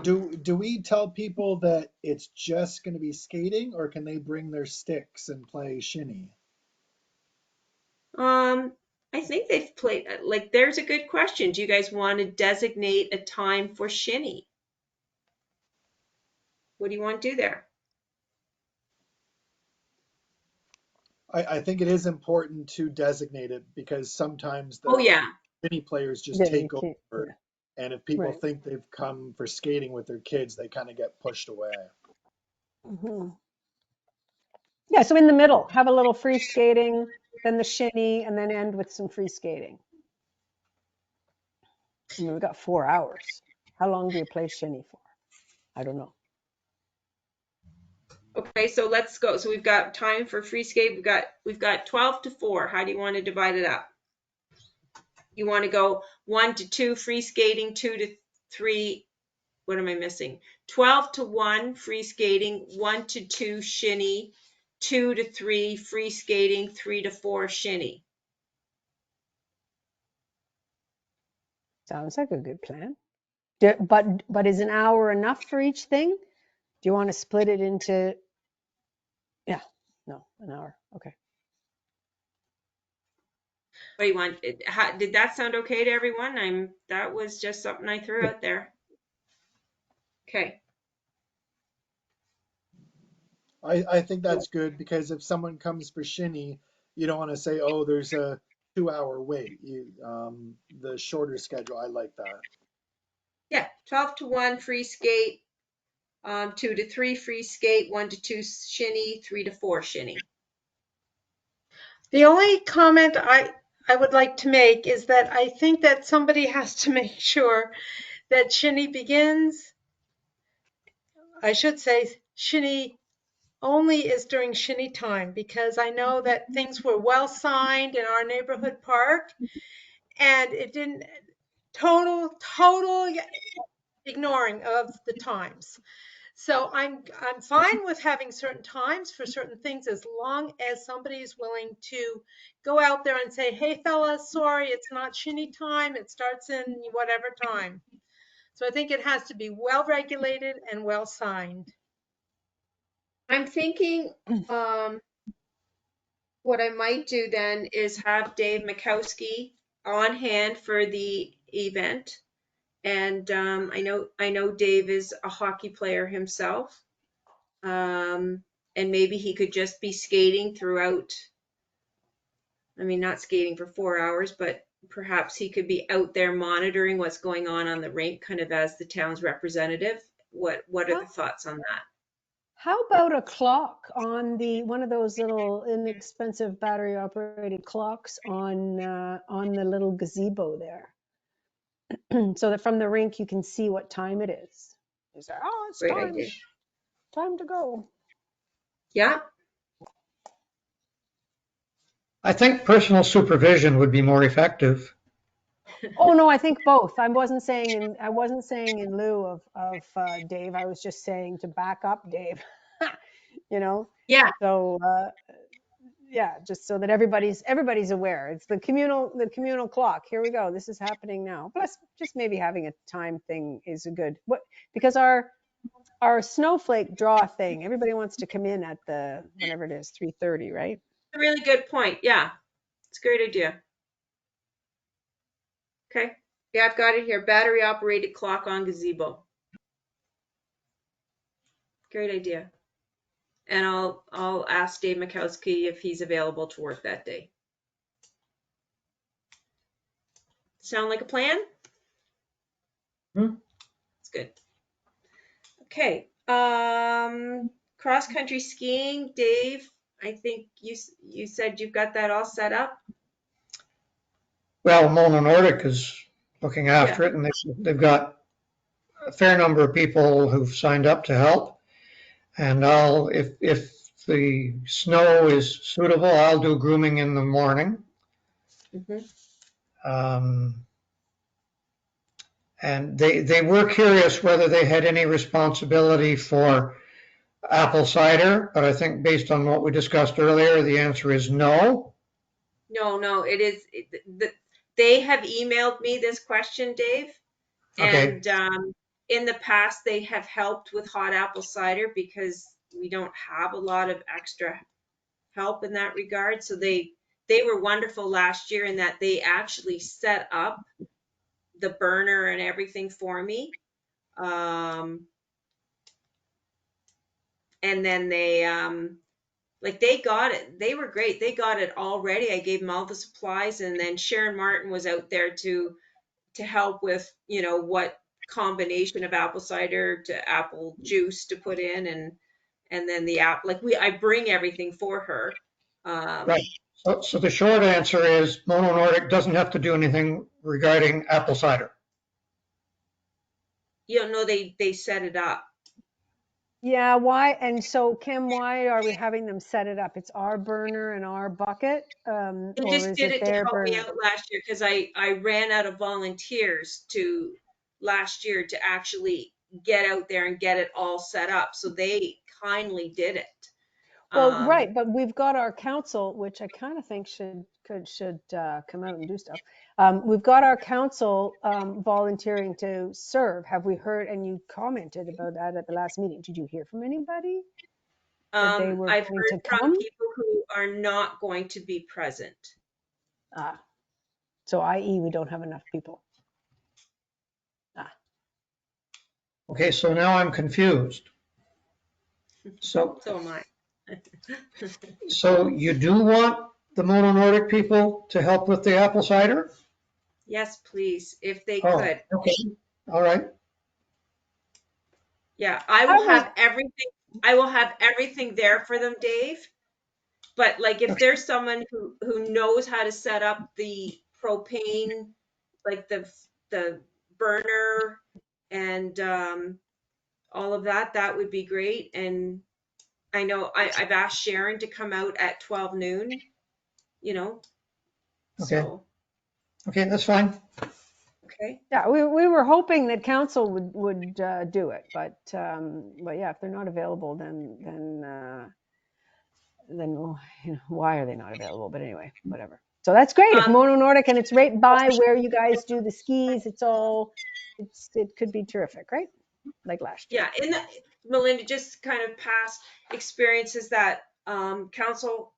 Do we tell people that it's just going to be skating, or can they bring their sticks and play shinny? I think they've played, like, there's a good question. Do you guys want to designate a time for shinny? What do you want to do there? I think it is important to designate it, because sometimes the shinny players just take over. And if people think they've come for skating with their kids, they kind of get pushed away. Mm-hmm. Yeah, so in the middle, have a little free skating, then the shinny, and then end with some free skating. I mean, we've got 4 hours. How long do you play shinny for? I don't know. Okay, so let's go. So we've got time for free skate. We've got 12 to 4. How do you want to divide it up? You want to go 1 to 2 free skating, 2 to 3. What am I missing? 12 to 1 free skating, 1 to 2 shinny, 2 to 3 free skating, 3 to 4 shinny. Sounds like a good plan. But is an hour enough for each thing? Do you want to split it into? Yeah, no, an hour. Okay. What do you want? Did that sound okay to everyone? That was just something I threw out there. Okay. I think that's good, because if someone comes for shinny, you don't want to say, oh, there's a 2-hour wait. The shorter schedule, I like that. Yeah, 12 to 1 free skate, 2 to 3 free skate, 1 to 2 shinny, 3 to 4 shinny. The only comment I would like to make is that I think that somebody has to make sure that shinny begins, I should say shinny only is during shinny time, because I know that things were well signed in our neighborhood park, and it didn't, total ignoring of the times. So I'm fine with having certain times for certain things, as long as somebody is willing to go out there and say, hey fellas, sorry, it's not shinny time, it starts in whatever time. So I think it has to be well regulated and well signed. I'm thinking what I might do then is have Dave Mikowski on hand for the event. And I know Dave is a hockey player himself. And maybe he could just be skating throughout. I mean, not skating for 4 hours, but perhaps he could be out there monitoring what's going on the rink, kind of as the town's representative. What are the thoughts on that? How about a clock on one of those little inexpensive battery operated clocks on the little gazebo there? So that from the rink you can see what time it is. You say, oh, it's Great time. idea. Time to go. Yeah. I think personal supervision would be more effective. Oh no, I think both. I wasn't saying in lieu of Dave. I was just saying to back up Dave. You know. Yeah. So yeah, just so that everybody's aware. It's the communal clock. Here we go. This is happening now. Plus, just maybe having a time thing is a good because our snowflake draw thing. Everybody wants to come in at the whenever it is 3:30, right? A really good point. Yeah, it's a great idea. Okay. Yeah, I've got it here. Battery operated clock on gazebo. Great idea. And I'll ask Dave Mikowski if he's available to work that day. Sound like a plan? It's good. Okay. Cross country skiing, Dave. I think you said you've got that all set up. Well, Mona Nordic is looking after Yeah. it, and they've got a fair number of people who've signed up to help. And if the snow is suitable, I'll do grooming in the morning. And they were curious whether they had any responsibility for apple cider, but I think based on what we discussed earlier, the answer is no. No, it is. They have emailed me this question, Dave. Okay. And in the past, they have helped with hot apple cider because we don't have a lot of extra help in that regard. So they were wonderful last year in that they actually set up the burner and everything for me. And then they got it. They were great. They got it all ready. I gave them all the supplies, and then Sharon Martin was out there to help with, what combination of apple cider to apple juice to put in, and then the app. I bring everything for her. Right. So the short answer is Mona Nordic doesn't have to do anything regarding apple cider. They set it up. Yeah, why? And so, Kim, why are we having them set it up? It's our burner and our bucket, They or just is did it it to their help me burner? out last year because I ran out of volunteers last year to actually get out there and get it all set up. So they kindly did it. Well, right, but we've got our council, which I kind of think should come out and do stuff. We've got our council volunteering to serve. Have we heard? And you commented about that at the last meeting. Did you hear from anybody that they were I've going heard to from come? people who are not going to be present. So, i.e., we don't have enough people. Okay, so now I'm confused. So am I. So you do want the Mona Nordic people to help with the apple cider? Yes, please, if they Oh, could. okay. All right. Yeah, I will have everything there for them, Dave. But if there's someone who knows how to set up the propane, like the burner and all of that, that would be great. And I know I've asked Sharon to come out at 12 noon, Okay. So, Okay, that's fine. okay. Yeah, we were hoping that council would do it, but yeah, if they're not available, then why are they not available? But anyway, whatever. So that's great. If Mona Nordic and it's right by where you guys do the skis, it could be terrific, right? Like last year. Yeah, and Melinda, just kind of past experiences that council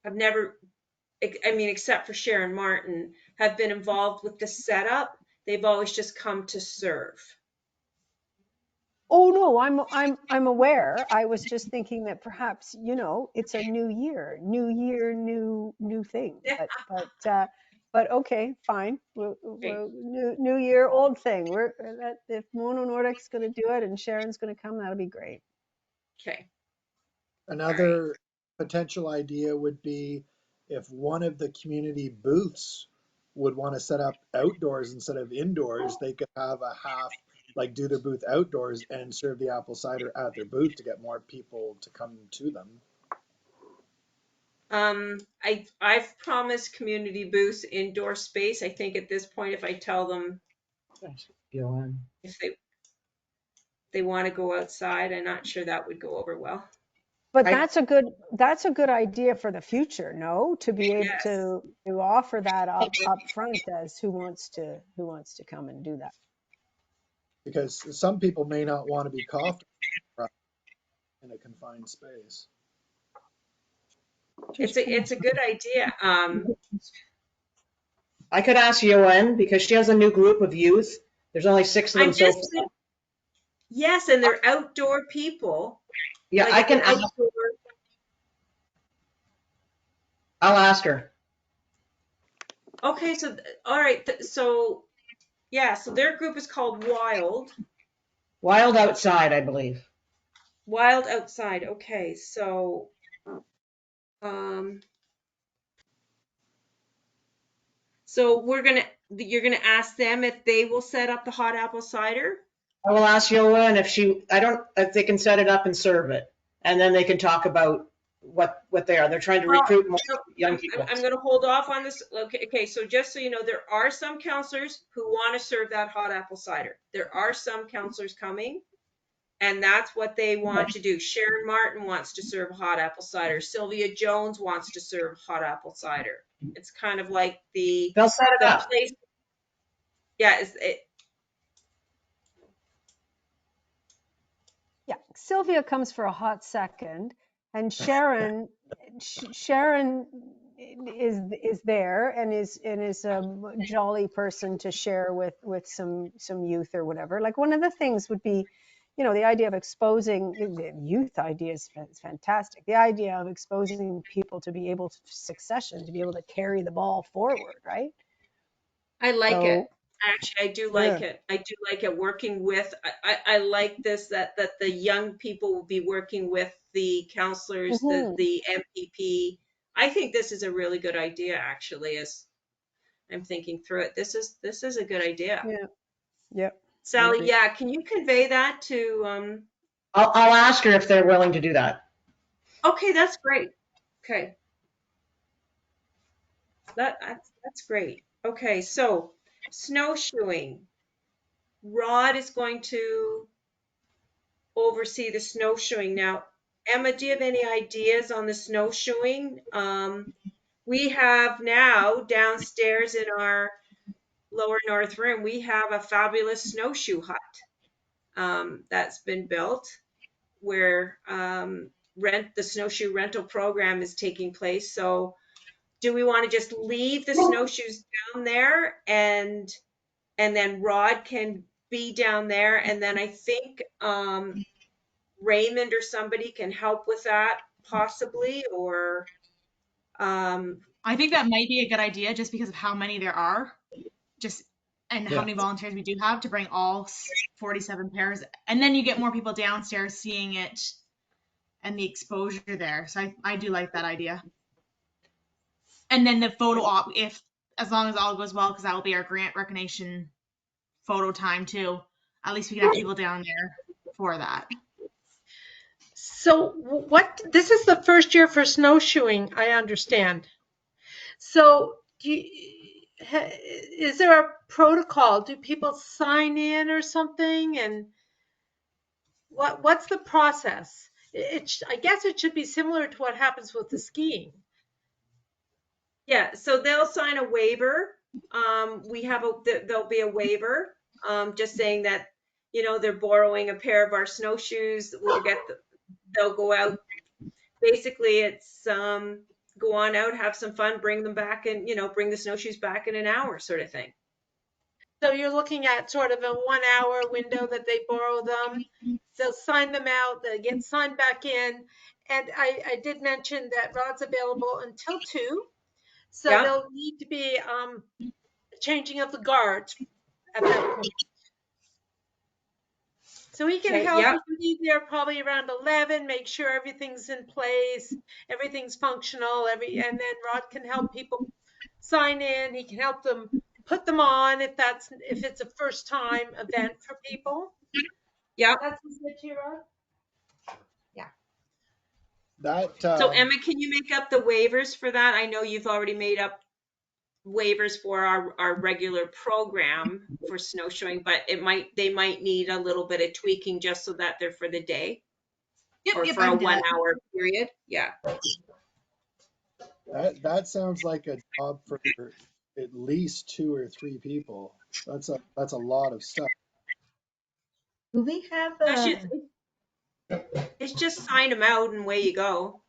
have never, except for Sharon Martin, have been involved with the setup. They've always just come to serve. Oh no, I'm aware. I was just thinking that perhaps it's a new year, new thing. But okay, fine. New year, old thing. If Mono Nordic's going to do it and Sharon's going to come, that'll be great. Okay. Another potential idea would be if one of the community booths would want to set up outdoors instead of indoors, they could have a half, like do their booth outdoors and serve the apple cider at their booth to get more people to come to them. I've promised community booths indoor space. I think at this point, if I tell them if they want to go outside, I'm not sure that would go over well. But that's a good idea for the future, no? To be able Yes. to offer that up front as who wants to come and do that. Because some people may not want to be coughed in a confined space. It's a good idea. I could ask Yoann because she has a new group of youth. There's only 6 of them so far. Yes, and they're outdoor people. Yeah, Like I can ask. outdoor. I'll ask her. Okay, so all right, so yeah, so their group is called Wild. Wild Outside, I believe. Wild Outside. Okay, so so you're gonna ask them if they will set up the hot apple cider. I will ask Yoann if they can set it up and serve it, and then they can talk about what they are. They're trying to recruit more young people. I'm going to hold off on this. Okay, so just so you know, there are some counselors who want to serve that hot apple cider. There are some counselors coming, and that's what they want to do. Sharon Martin wants to serve hot apple cider. Sylvia Jones wants to serve hot apple cider. It's kind of like they'll set it up. Place. Yeah, Yeah, Sylvia comes for a hot second, and Sharon is there and is a jolly person to share with some youth or whatever. Like one of the things would be, the idea of exposing the youth idea is fantastic. The idea of exposing people to be able to succession, to be able to carry the ball forward, right? I like it. Actually, I do like it. I do like it working with, I like this, that the young people will be working with the counselors, the MPP. I think this is a really good idea, actually, as I'm thinking through it. This is a good idea. Yeah. Yep. Sally, yeah, can you convey that to, I'll ask her if they're willing to do that. Okay, that's great. Okay. That's great. Okay, so snowshoeing. Rod is going to oversee the snowshoeing. Now, Emma, do you have any ideas on the snowshoeing? We have now downstairs in our lower north room, we have a fabulous snowshoe hut that's been built where the snowshoe rental program is taking place. So do we want to just leave the snowshoes down there and then Rod can be down there, and then I think Raymond or somebody can help with that possibly, or I think that might be a good idea just because of how many there are, and how many volunteers we do have to bring all 47 pairs, and then you get more people downstairs seeing it and the exposure there. So I do like that idea. And then the photo op, as long as all goes well, because that will be our grant recognition photo time too. At least we can have people down there for that. So this is the first year for snowshoeing, I understand. So is there a protocol? Do people sign in or something? And what's the process? I guess it should be similar to what happens with the skiing. Yeah, so they'll sign a waiver. There'll be a waiver, just saying that, they're borrowing a pair of our snowshoes. They'll go out. Basically, it's go on out, have some fun, bring them back, and bring the snowshoes back in an hour, sort of thing. So you're looking at sort of a 1 hour window that they borrow them. They'll sign them out. They get signed back in. And I did mention that Rod's available until 2. So Yeah. there'll need to be changing of the guards at that point. So he can Okay, help. yeah. He can be there probably around 11, make sure everything's in place, everything's functional. And then Rod can help people sign in. He can help them put them on if it's a first time event for people. Yeah. That's good to you, Rod. That, So Emma, can you make up the waivers for that? I know you've already made up waivers for our regular program for snowshoeing, but they might need a little bit of tweaking just so that they're for the day or for I a can do 1 that. hour period. Yeah. that sounds like a job for at least 2 or 3 people. That's a lot of stuff. Do we have It's just sign them out and away you go.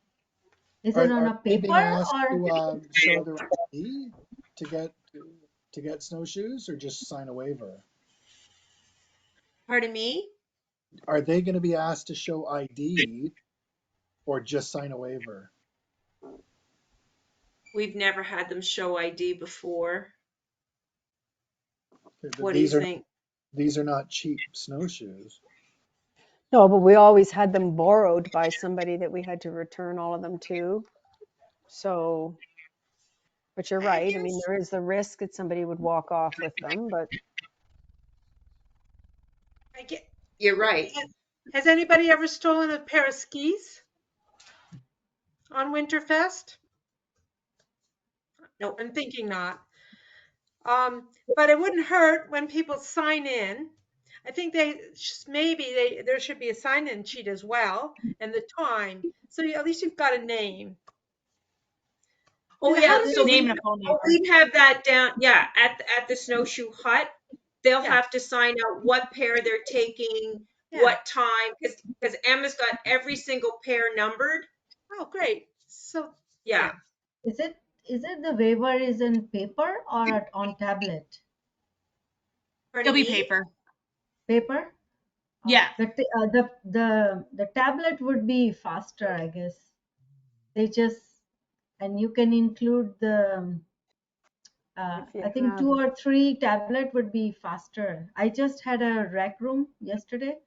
is it on a Are they being paper asked or? to show their ID to get snowshoes, or just sign a waiver? Pardon me? Are they going to be asked to show ID or just sign a waiver? We've never had them show ID before. But What do you think? These are not cheap snowshoes. No, but we always had them borrowed by somebody that we had to return all of them to. So, but you're right. I mean, there is the risk that somebody would walk off with them, but You're right. Has anybody ever stolen a pair of skis on Winterfest? No, I'm thinking not. But it wouldn't hurt when people sign in. I think there should be a sign-in sheet as well, and the time. So at least you've got a name. Oh How yeah, do so they- Name and a phone number. we'd have that down. Yeah, at the snowshoe hut, they'll Yeah. have to sign out what pair they're taking, Yeah. what time, because Emma's got every single pair numbered. Oh, great. So Yeah. Is it the waiver is in paper or on tablet? Pardon It'll be me? paper. Paper? Yeah. The tablet would be faster, I guess. And you can include the, If you I think have- 2 or 3 tablet would be faster. I just had a rec room yesterday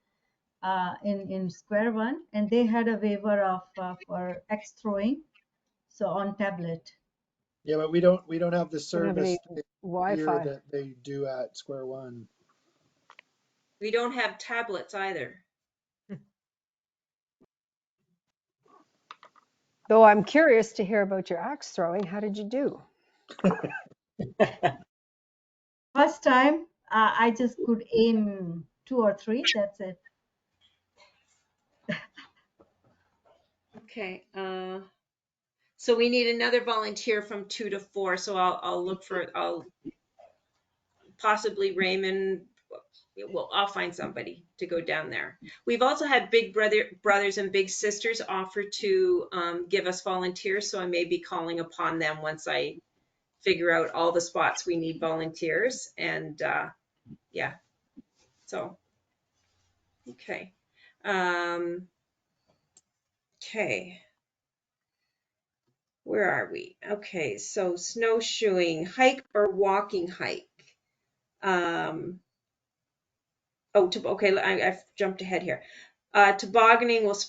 in Square One, and they had a waiver of for X throwing, so on tablet. Yeah, but we don't have the don't have any service here Wi-Fi. that they do at Square One. We don't have tablets either. Though I'm curious to hear about your axe throwing. How did you do? First time, I just could aim 2 or 3. That's it. Okay. So we need another volunteer from 2 to 4. So I'll possibly Raymond. Well, I'll find somebody to go down there. We've also had big brothers and big sisters offer to give us volunteers. So I may be calling upon them once I figure out all the spots we need volunteers. And yeah, so, okay. Okay. Where are we? Okay, so snowshoeing, hike or walking hike. Okay, I've jumped ahead here. Tobogganing will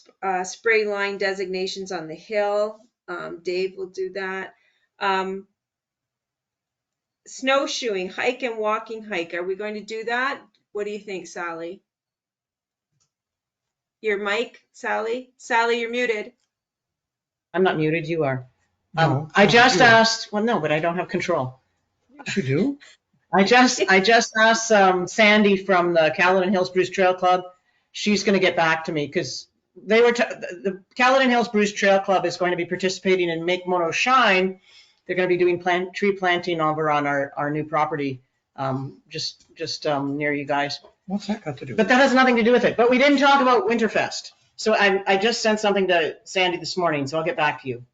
spray line designations on the hill. Dave will do that. Snowshoeing, hike and walking hike. Are we going to do that? What do you think, Sally? Your mic, Sally? Sally, you're muted. I'm not muted, you are. No, I just you are. asked, well, no, but I don't have control. Yes, you do. I just asked Sandy from the Caledon Hills Bruce Trail Club. She's going to get back to me because the Caledon Hills Bruce Trail Club is going to be participating in Make Mono Shine. They're going to be doing tree planting over on our new property, just near you guys. What's that got to do? But that has nothing to do with it. But we didn't talk about Winterfest. So I just sent something to Sandy this morning, so I'll get back to you.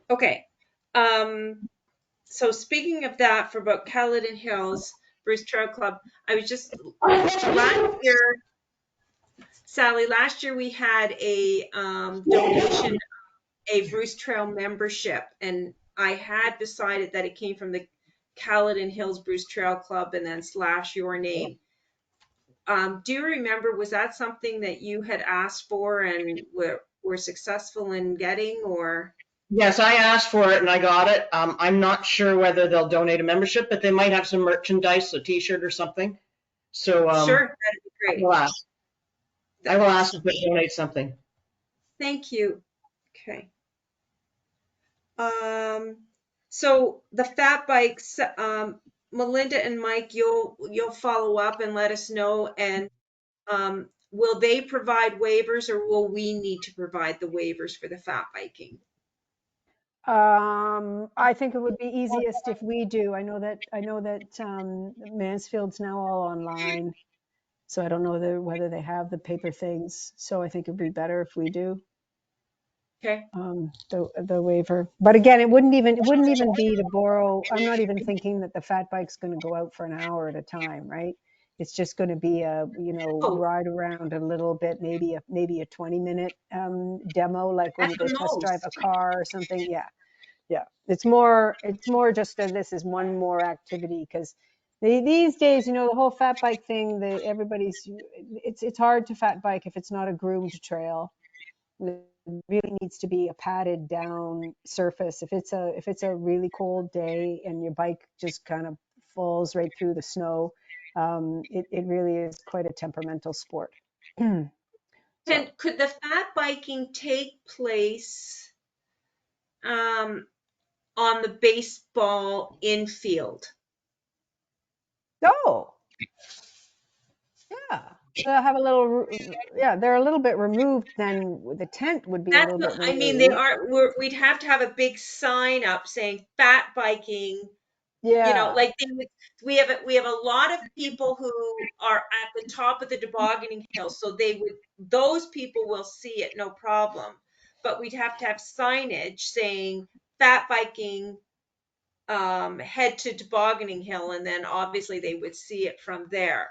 Okay. So speaking of that, for about Caledon Hills Bruce Trail Club, I was just last year, Sally. Last year we had a donation, a Bruce Trail membership, and I had decided that it came from the Caledon Hills Bruce Trail Club and then / your name. Do you remember, was that something that you had asked for and were successful in getting, or? Yes, I asked for it and I got it. I'm not sure whether they'll donate a membership, but they might have some merchandise, a t-shirt or something. So Sure, that'd be I great. will ask. I will ask if they donate something. Thank you. Okay. So the fat bikes, Melinda and Mike, you'll follow up and let us know. And will they provide waivers, or will we need to provide the waivers for the fat biking? I think it would be easiest if we do. I know that Mansfield's now all online, so I don't know whether they have the paper things. So I think it'd be better if we do Okay. the waiver. But again, it wouldn't even be to borrow. I'm not even thinking that the fat bike's going to go out for an hour at a time, right? It's just going to be a ride around a little bit, maybe a 20-minute demo, like when At you go the test drive a most. car or something. Yeah, it's more just that this is one more activity, because these days, the whole fat bike thing, it's hard to fat bike if it's not a groomed trail. It really needs to be a padded down surface. If it's a really cold day and your bike just kind of falls right through the snow, it really is quite a temperamental sport. So. Could the fat biking take place on the baseball infield? Oh, yeah. They'll have a little, yeah, they're a little bit removed, then the tent would be a That's little bit what I mean. They removed. are. We'd have to have a big sign up saying fat biking. Yeah. Like we have a lot of people who are at the top of the tobogganing hill, so those people will see it, no problem. But we'd have to have signage saying fat biking, head to tobogganing hill, and then obviously they would see it from there.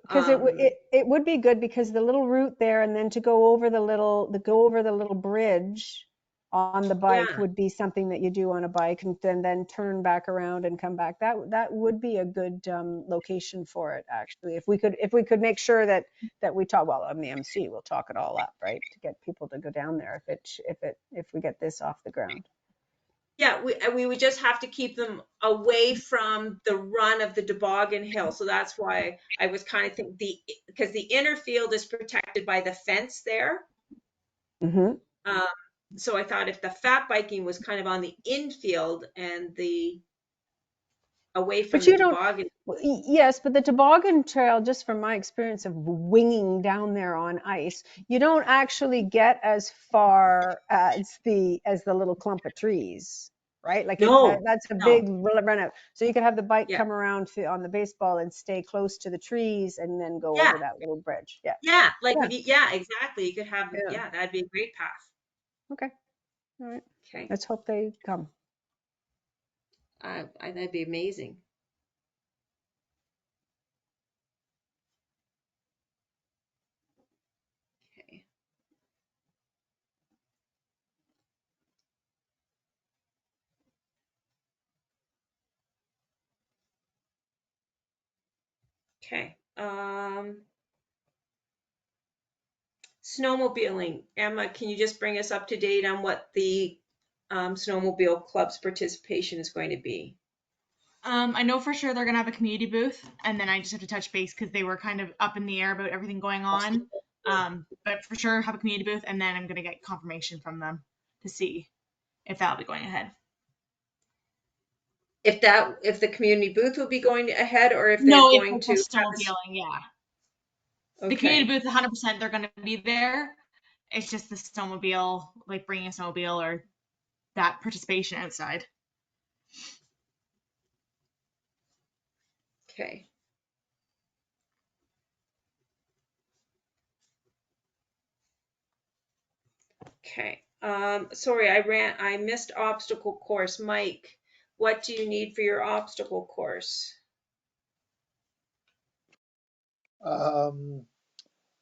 Because it would be good, because the little route there, and then to go over the little bridge on the bike Yeah. would be something that you do on a bike, and then turn back around and come back. That would be a good location for it, actually. If we could make sure that we talk, well, on the MC, we'll talk it all up, right, to get people to go down there if we get this off the ground. Yeah, we would just have to keep them away from the run of the toboggan hill. So that's why I was kind of thinking because the inner field is protected by the fence there. Mm-hmm. So I thought if the fat biking was kind of on the infield and away from But the you don't. toboggan. Yes, but the toboggan trail, just from my experience of winging down there on ice, you don't actually get as far as the little clump of trees, right? Like No, that's a no. big run out. So you could have the bike Yeah. come around on the baseball and stay close to the trees, and then go Yeah. over that little bridge. Yeah. Yeah, like Yeah. exactly. You could have, Yeah. that'd be a great path. Okay. All right. Okay. Let's hope they come. That'd be amazing. Okay. Okay. Snowmobiling. Emma, can you just bring us up to date on what the snowmobile club's participation is going to be? I know for sure they're gonna have a community booth, and then I just have to touch base because they were kind of up in the air about everything going on. But for sure have a community booth, and then I'm gonna get confirmation from them to see if that'll be going ahead. If the community booth will be going ahead, or if they're No, going it's to just snowmobiling, yeah. The Okay. community booth, 100%, they're gonna be there. It's just the snowmobile, like bringing a snowmobile or that participation outside. Okay. Okay. Sorry, I missed obstacle course. Mike, what do you need for your obstacle course?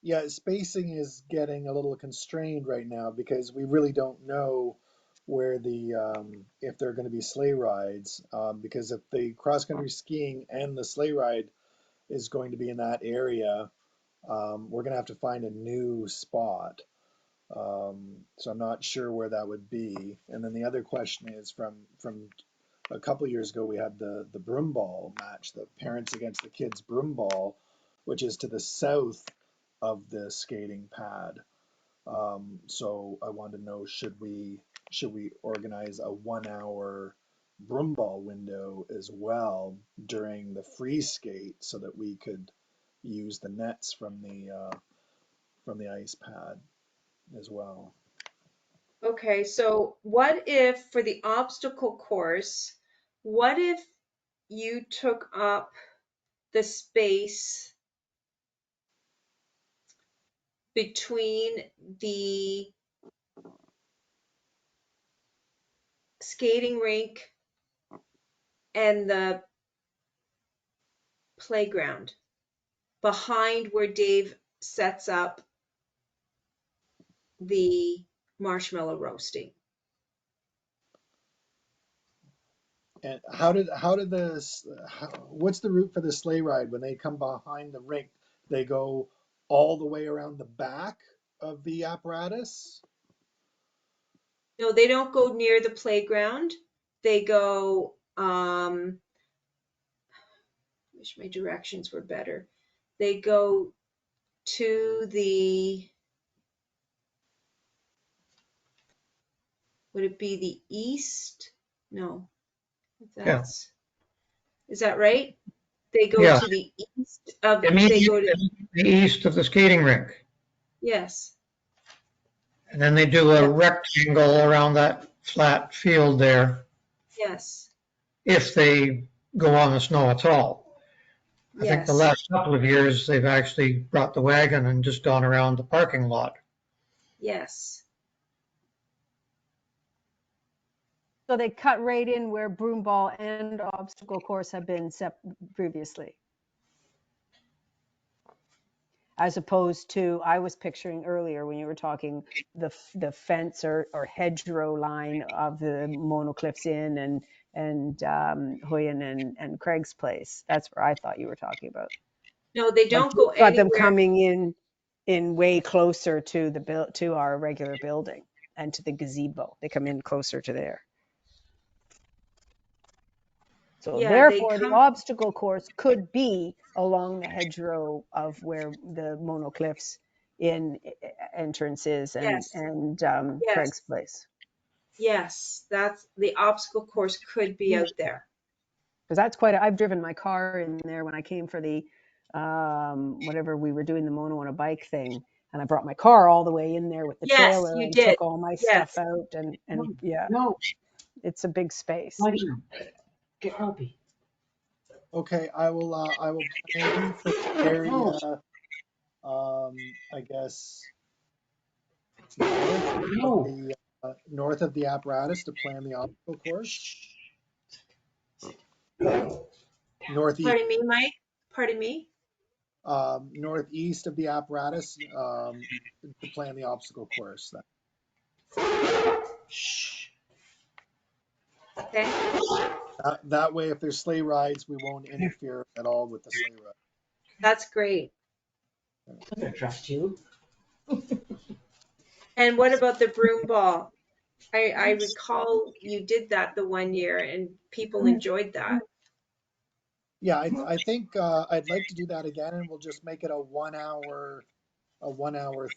Yeah, spacing is getting a little constrained right now because we really don't know where if there are going to be sleigh rides, because if the cross-country skiing and the sleigh ride is going to be in that area, we're going to have to find a new spot. So I'm not sure where that would be. And then the other question is from a couple years ago, we had the broom ball match, the parents against the kids broom ball, which is to the south of the skating pad. So I wanted to know, should we organize a 1 hour broom ball window as well during the free skate so that we could use the nets from the ice pad as well. Okay, so what if for the obstacle course, what if you took up the space between the skating rink and the playground, behind where Dave sets up the marshmallow roasting? And what's the route for the sleigh ride when they come behind the rink? They go all the way around the back of the apparatus? No, they don't go near the playground. They go, wish my directions were better. They go to the, would it be the east? No, that's, is that right? They go Yeah. to the east of, they Immediately go to, the east of the skating rink. yes, And then they do a rectangle around that flat field there yes, if they go on the snow at all. I think the yes, last couple of years, they've actually brought the wagon and just gone around the parking lot. yes. So they cut right in where broom ball and obstacle course have been previously. As opposed to, I was picturing earlier when you were talking the fence or hedgerow line of the Monocliffs Inn and Huyen and Craig's place. That's where I thought you were talking about. No, they Like, don't go got them anywhere. coming in way closer to our regular building and to the gazebo. They come in closer to there. So Yeah, therefore, the obstacle course could be along the hedgerow of where the Monocliffs Inn entrance is Yes. and Yes. Craig's place. Yes, that's the obstacle course could be out there. Because that's quite, I've driven my car in there when I came for the, whatever we were doing, the mono on a bike thing. And I brought my car all the way in there with the Yes, trailer you and did. took all my Yes. stuff out and yeah, No, it's a big space. get Opie. Okay, I will plan for the area, I guess, north of the apparatus to plan the obstacle course. Northeast, Pardon me, Mike? Pardon me? northeast of the apparatus, to plan the obstacle course. Okay. That way, if there's sleigh rides, we won't interfere at all with the sleigh ride. That's great. I'm gonna trust you. And what about the broom ball? I recall you did that the one year and people enjoyed that. Yeah, I think I'd like to do that again, and we'll just make it a 1 hour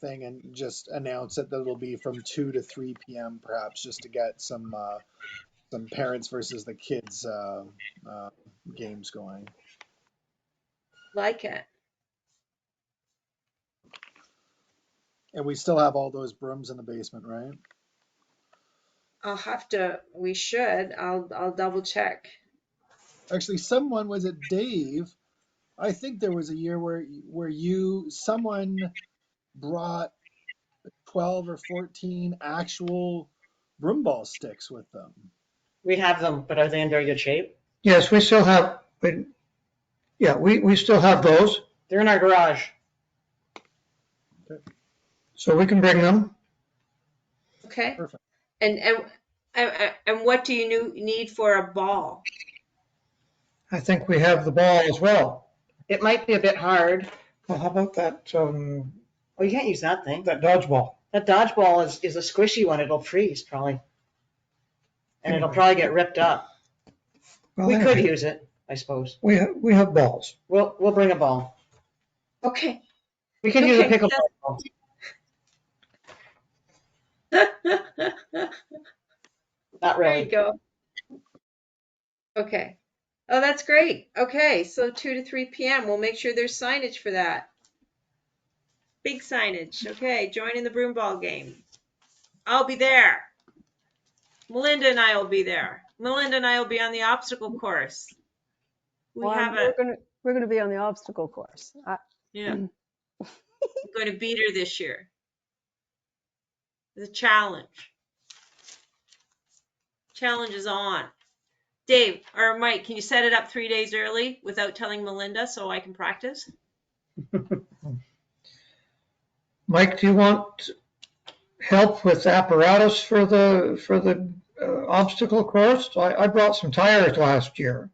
thing, and just announce it that it'll be from 2 to 3 p.m. perhaps, just to get some parents versus the kids games going. Like it. And we still have all those brooms in the basement, right? We should. I'll double check. Actually, was it Dave? I think there was a year where someone brought 12 or 14 actual broom ball sticks with them. We have them, but are they in very good shape? Yes, we still have, we still have those, They're in our garage. so we can bring them. Okay. Perfect. And And what do you need for a ball? I think we have the ball as well. It might be a bit hard. Well, how about that, Oh, you can't use that thing. that dodgeball? That dodgeball is a squishy one. It'll freeze probably. And it'll Anyway. probably get ripped up. Well, We could anyway, use it, I suppose. we have balls. We'll bring a ball. Okay. We can use a Okay, pickleball ball. Not There you really. go. Okay. Oh, that's great. Okay, so 2 to 3 p.m. We'll make sure there's signage for that. Big signage. Okay, joining the broomball game. I'll be there. Melinda and I will be there. Melinda and I will be on the obstacle course. We have a We're gonna be on the obstacle course. yeah. I'm going to beat her this year. The challenge. Challenge is on. Dave or Mike, can you set it up 3 days early without telling Melinda so I can practice? Mike, do you want help with apparatus for the obstacle course? I brought some tires last year.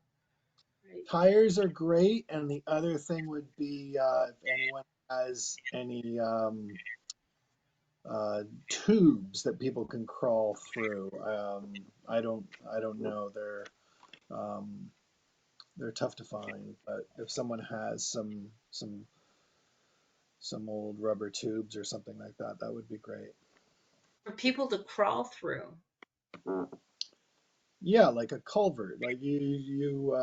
Tires are great, and the other thing would be if anyone has any tubes that people can crawl through. I don't know. They're tough to find, but if someone has some old rubber tubes or something like that, that would be great. For people to crawl through. Yeah, like a culvert, like you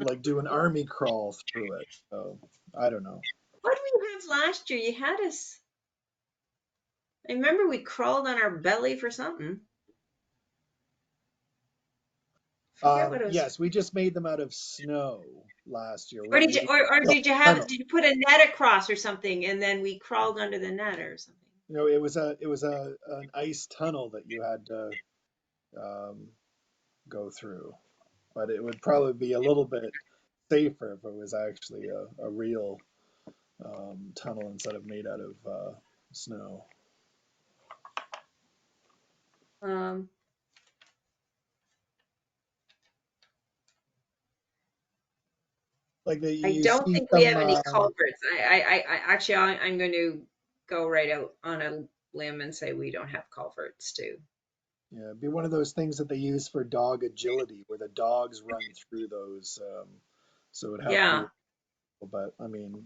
like do an army crawl through it. So I don't know. What did we have last year? You had us. I remember we crawled on our belly for something. Forget what it was. Yes, we just made them out of snow last year. Or did you did you have did you put a net across or something and then we crawled under the net or something? You know, it was an ice tunnel that you had to go through, but it would probably be a little bit safer if it was actually a real tunnel instead of made out of snow. Like I don't think we have any culverts. I actually I'm going to go right out on a limb and say we don't have culverts too. Yeah, it'd be one of those things that they use for dog agility, where the dogs run through those. So it would have to be, but I mean,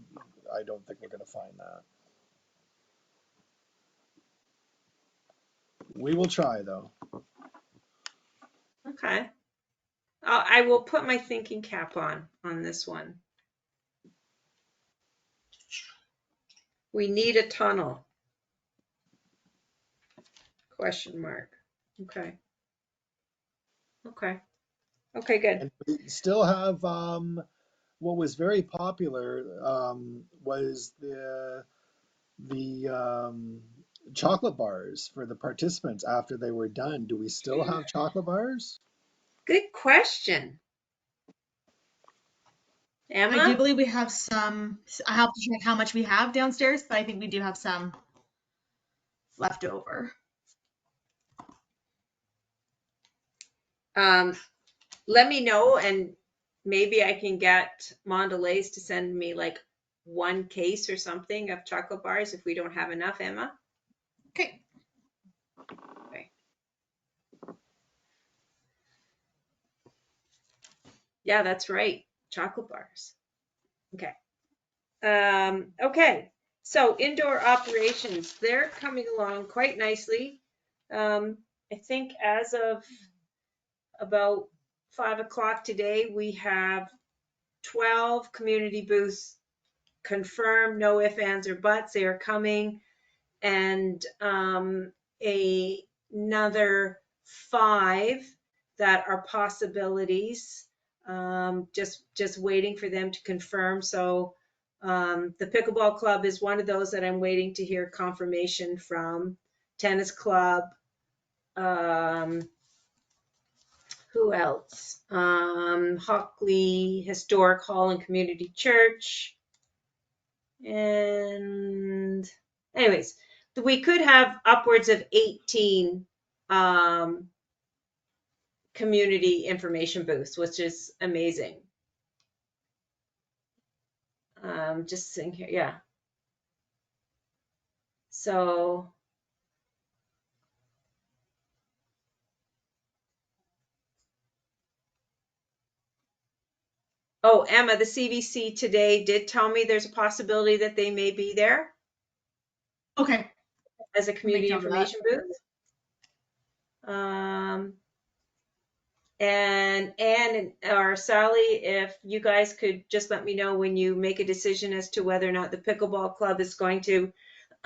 I don't think we're going to find that. We will try though. Okay. I will put my thinking cap on this one. We need a tunnel. Question mark. Okay. Okay. Okay, good. And we still have what was very popular was the chocolate bars for the participants after they were done. Do we still have chocolate bars? Good question. Emma? I do believe we have some. I have to check how much we have downstairs, but I think we do have some left over. Let me know, and maybe I can get Mondelez to send me like 1 case or something of chocolate bars if we don't have enough, Emma. Okay. Okay. Yeah, that's right. Chocolate bars. Okay. Okay. So indoor operations, they're coming along quite nicely. I think as of about 5 o'clock today, we have 12 community booths confirmed, no ifs, ands, or buts. They are coming, and another 5 that are possibilities. Just waiting for them to confirm. So the pickleball club is one of those that I'm waiting to hear confirmation from. Tennis club. Who else? Hockley Historic Hall and Community Church. And anyways, we could have upwards of 18 community information booths, which is amazing. Just seeing here, yeah. So oh, Emma, the CVC today did tell me there's a possibility that they may be there Okay. as a community note of that. information booth. And Anne or Sally, if you guys could just let me know when you make a decision as to whether or not the pickleball club is going to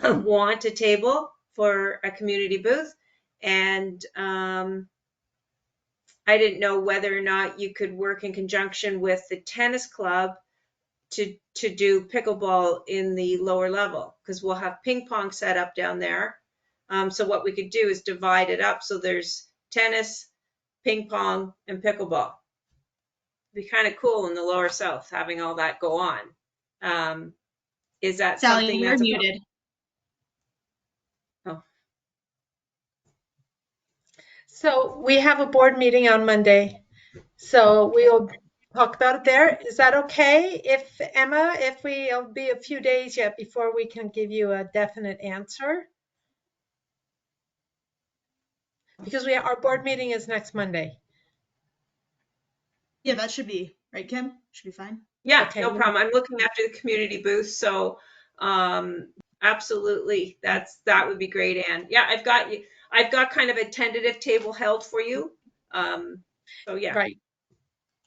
want a table for a community booth. And I didn't know whether or not you could work in conjunction with the tennis club to do pickleball in the lower level, because we'll have ping pong set up down there. So what we could do is divide it up so there's tennis, ping pong, and pickleball. It'd be kind of cool in the lower south having all that go on. Is that Sally, something you're that's muted. Oh. So we have a board meeting on Monday, so we'll talk about it there. Is that okay if Emma, if it'll be a few days yet before we can give you a definite answer? Because our board meeting is next Monday. Yeah, that should be right, Kim. Should be fine. Yeah, Okay. no problem. I'm looking after the community booth, so absolutely, that would be great, Anne. Yeah, I've got kind of a tentative table held for you. So yeah. Right.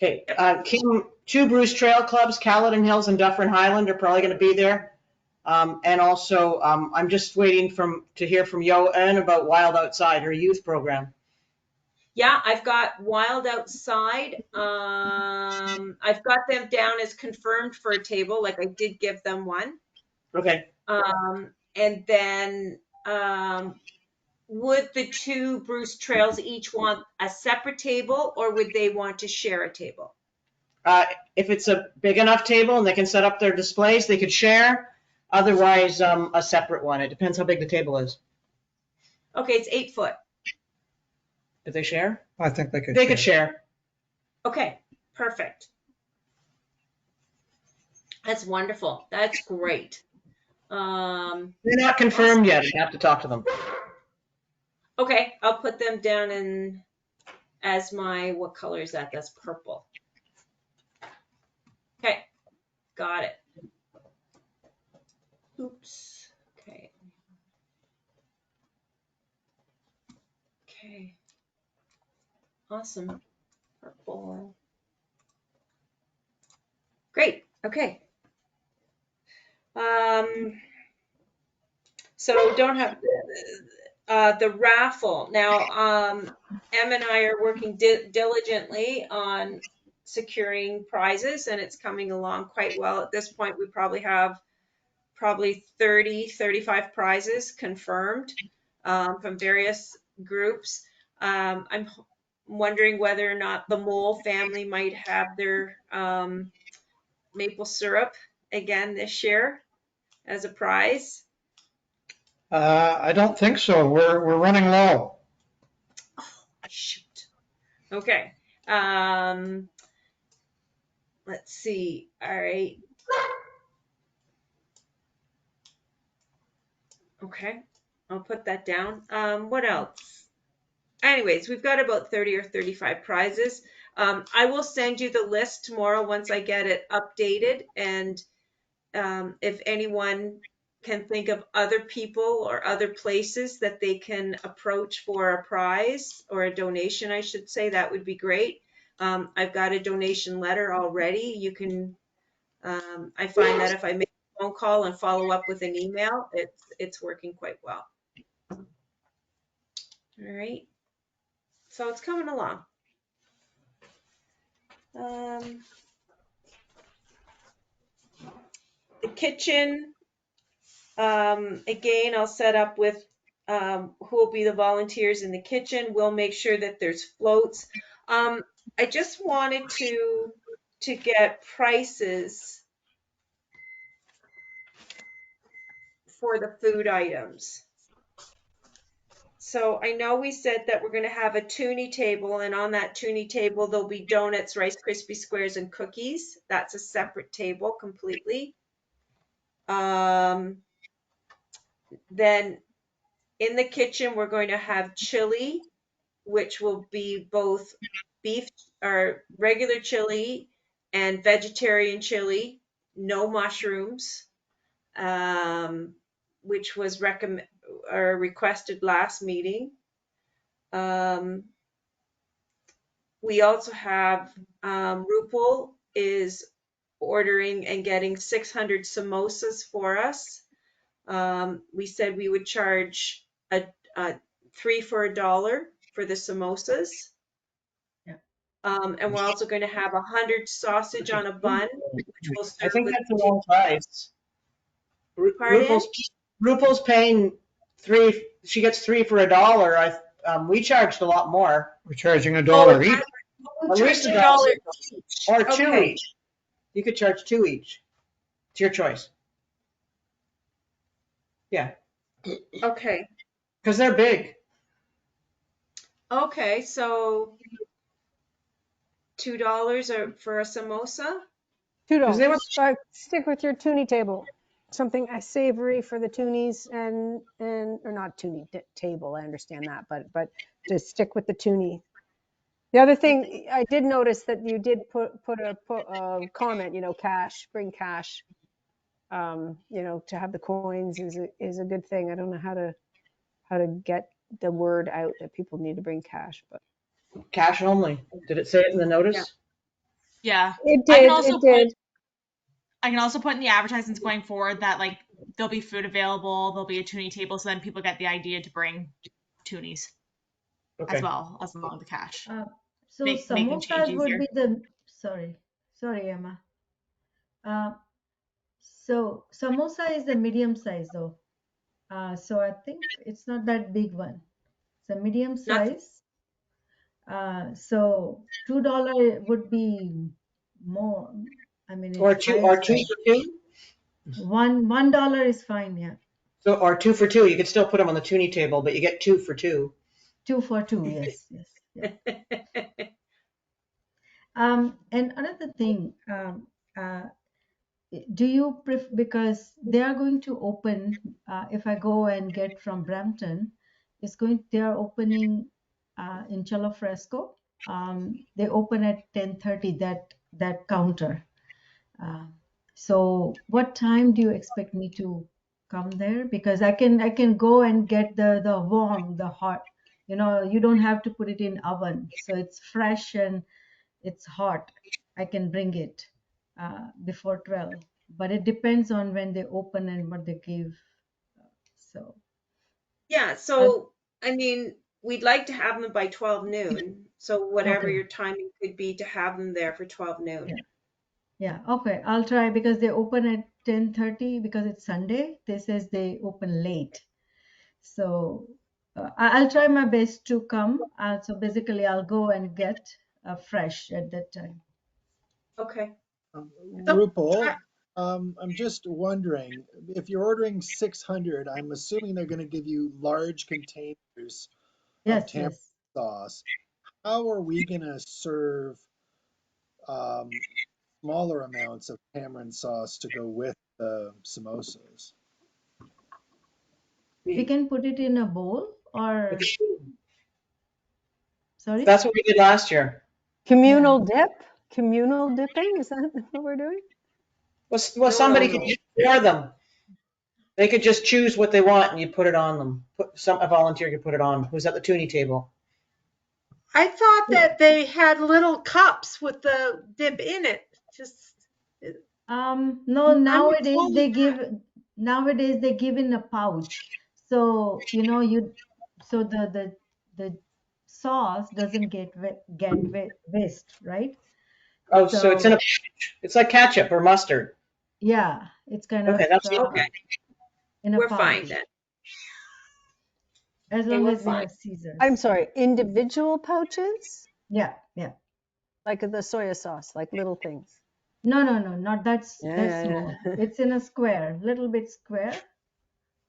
Okay, Kim, 2 Bruce Trail Clubs, Caledon Hills and Dufferin Highland are probably going to be there. And also, I'm just waiting to hear from Yo-Ann about Wild Outside, her youth program. Yeah, I've got Wild Outside. I've got them down as confirmed for a table, like I did give them one. Okay. And then would the 2 Bruce Trails each want a separate table, or would they want to share a table? If it's a big enough table and they can set up their displays, they could share. Otherwise, a separate one. It depends how big the table is. Okay, it's 8 foot. Did they share? I think they could. They could share. Okay, perfect. That's wonderful. That's great. They're not confirmed yet. I have to talk to them. Okay, I'll put them down in as what color is that? That's purple. Okay, got it. Oops. Okay. Okay. Awesome. Purple. Great. Okay. So don't have the raffle. Now, Em and I are working diligently on securing prizes, and it's coming along quite well. At this point, we probably have 30, 35 prizes confirmed from various groups. I'm wondering whether or not the Mole family might have their maple syrup again this year as a prize. I don't think so. We're running low. Oh, shoot. Okay. Let's see. All right. Okay. I'll put that down. What else? Anyways, we've got about 30 or 35 prizes. I will send you the list tomorrow once I get it updated. And if anyone can think of other people or other places that they can approach for a prize or a donation, I should say, that would be great. I've got a donation letter already. You can, I find that if I make a phone call and follow up with an email, it's working quite well. All right. So it's coming along. The kitchen, again, I'll set up with who will be the volunteers in the kitchen. We'll make sure that there's floats. I just wanted to get prices for the food items. So I know we said that we're going to have a toonie table, and on that toonie table there'll be donuts, Rice Krispie squares, and cookies. That's a separate table completely. Then in the kitchen we're going to have chili, which will be both beef or regular chili and vegetarian chili, no mushrooms, which was requested last meeting. We also have Rupal is ordering and getting 600 samosas for us. We said we would charge a 3 for $1 for the samosas. Yeah. And we're also going to have 100 sausage on a bun, which will I serve think with. that's the wrong price. Pardon? Rupal's paying 3. She gets 3 for $1. We charged a lot more. We're charging $1 each. We'll At least charge $1 $1 each. Or 2 Okay. each. You could charge 2 each. It's your choice. Yeah, Okay. because they're big. Okay, so $2 for a samosa. Because they were $2. Stick with your toonie table. Something savory for the toonies and or not toonie table. I understand that, but just stick with the toonie. The other thing I did notice that you did put a comment. Cash, bring cash. To have the coins is a good thing. I don't know how to get the word out that people need to bring cash, but cash only. Did it say it in the notice? Yeah. it I did. can also It did. I can also put in the advertisements going forward that like there'll be food available, there'll be a toonie table, so then people get the idea to bring toonies Okay. as well with the cash. So Making change samosas would easier. be the, sorry, Emma. So samosa is the medium size though. So I think it's not that big one. It's a medium size. So $2 would be more. I mean, Or it's two higher for size. two. $1 is fine, yeah. So or 2 for 2. You could still put them on the toonie table, but you get 2 for 2. 2 for 2, yes, yeah. And another thing, do you because they are going to open, if I go and get from Brampton, they are opening in Cello Fresco. They open at 10:30, that counter. So what time do you expect me to come there? Because I can go and get the warm, the hot. You don't have to put it in oven, so it's fresh and it's hot. I can bring it before 12, but it depends on when they open and what they give. So Yeah, so I mean, we'd like to have them by 12 noon. So whatever Okay. your timing could be to have them there for 12 noon. Yeah, okay, I'll try because they open at 10:30 because it's Sunday. They says they open late. So I'll try my best to come. So basically I'll go and get fresh at that time. Okay. Rupal, I'm just wondering, if you're ordering 600, I'm assuming they're going to give you large containers of Yes, tamarind yes. sauce. How are we going to serve smaller amounts of tamarind sauce to go with the samosas? We can put it in a bowl or, sorry? That's what we did last year. Communal dipping, is that what we're doing? Well, somebody could just pour them. They could just choose what they want and you put it on them. A volunteer could put it on. Who's at the toonie table? I thought that they had little cups with the dip in it. Just No, nowadays they give in a pouch. So so the sauce doesn't get waste, right? Oh, so it's in a pouch. It's like ketchup or mustard. Yeah, it's kind of Okay, that's Okay. in a We're pouch. fine then. As Okay, long we're as we fine. have Caesars. I'm sorry, individual pouches? Yeah. Like the soya sauce, like little things. No, not that's Yeah. small. It's in a square, little bit square.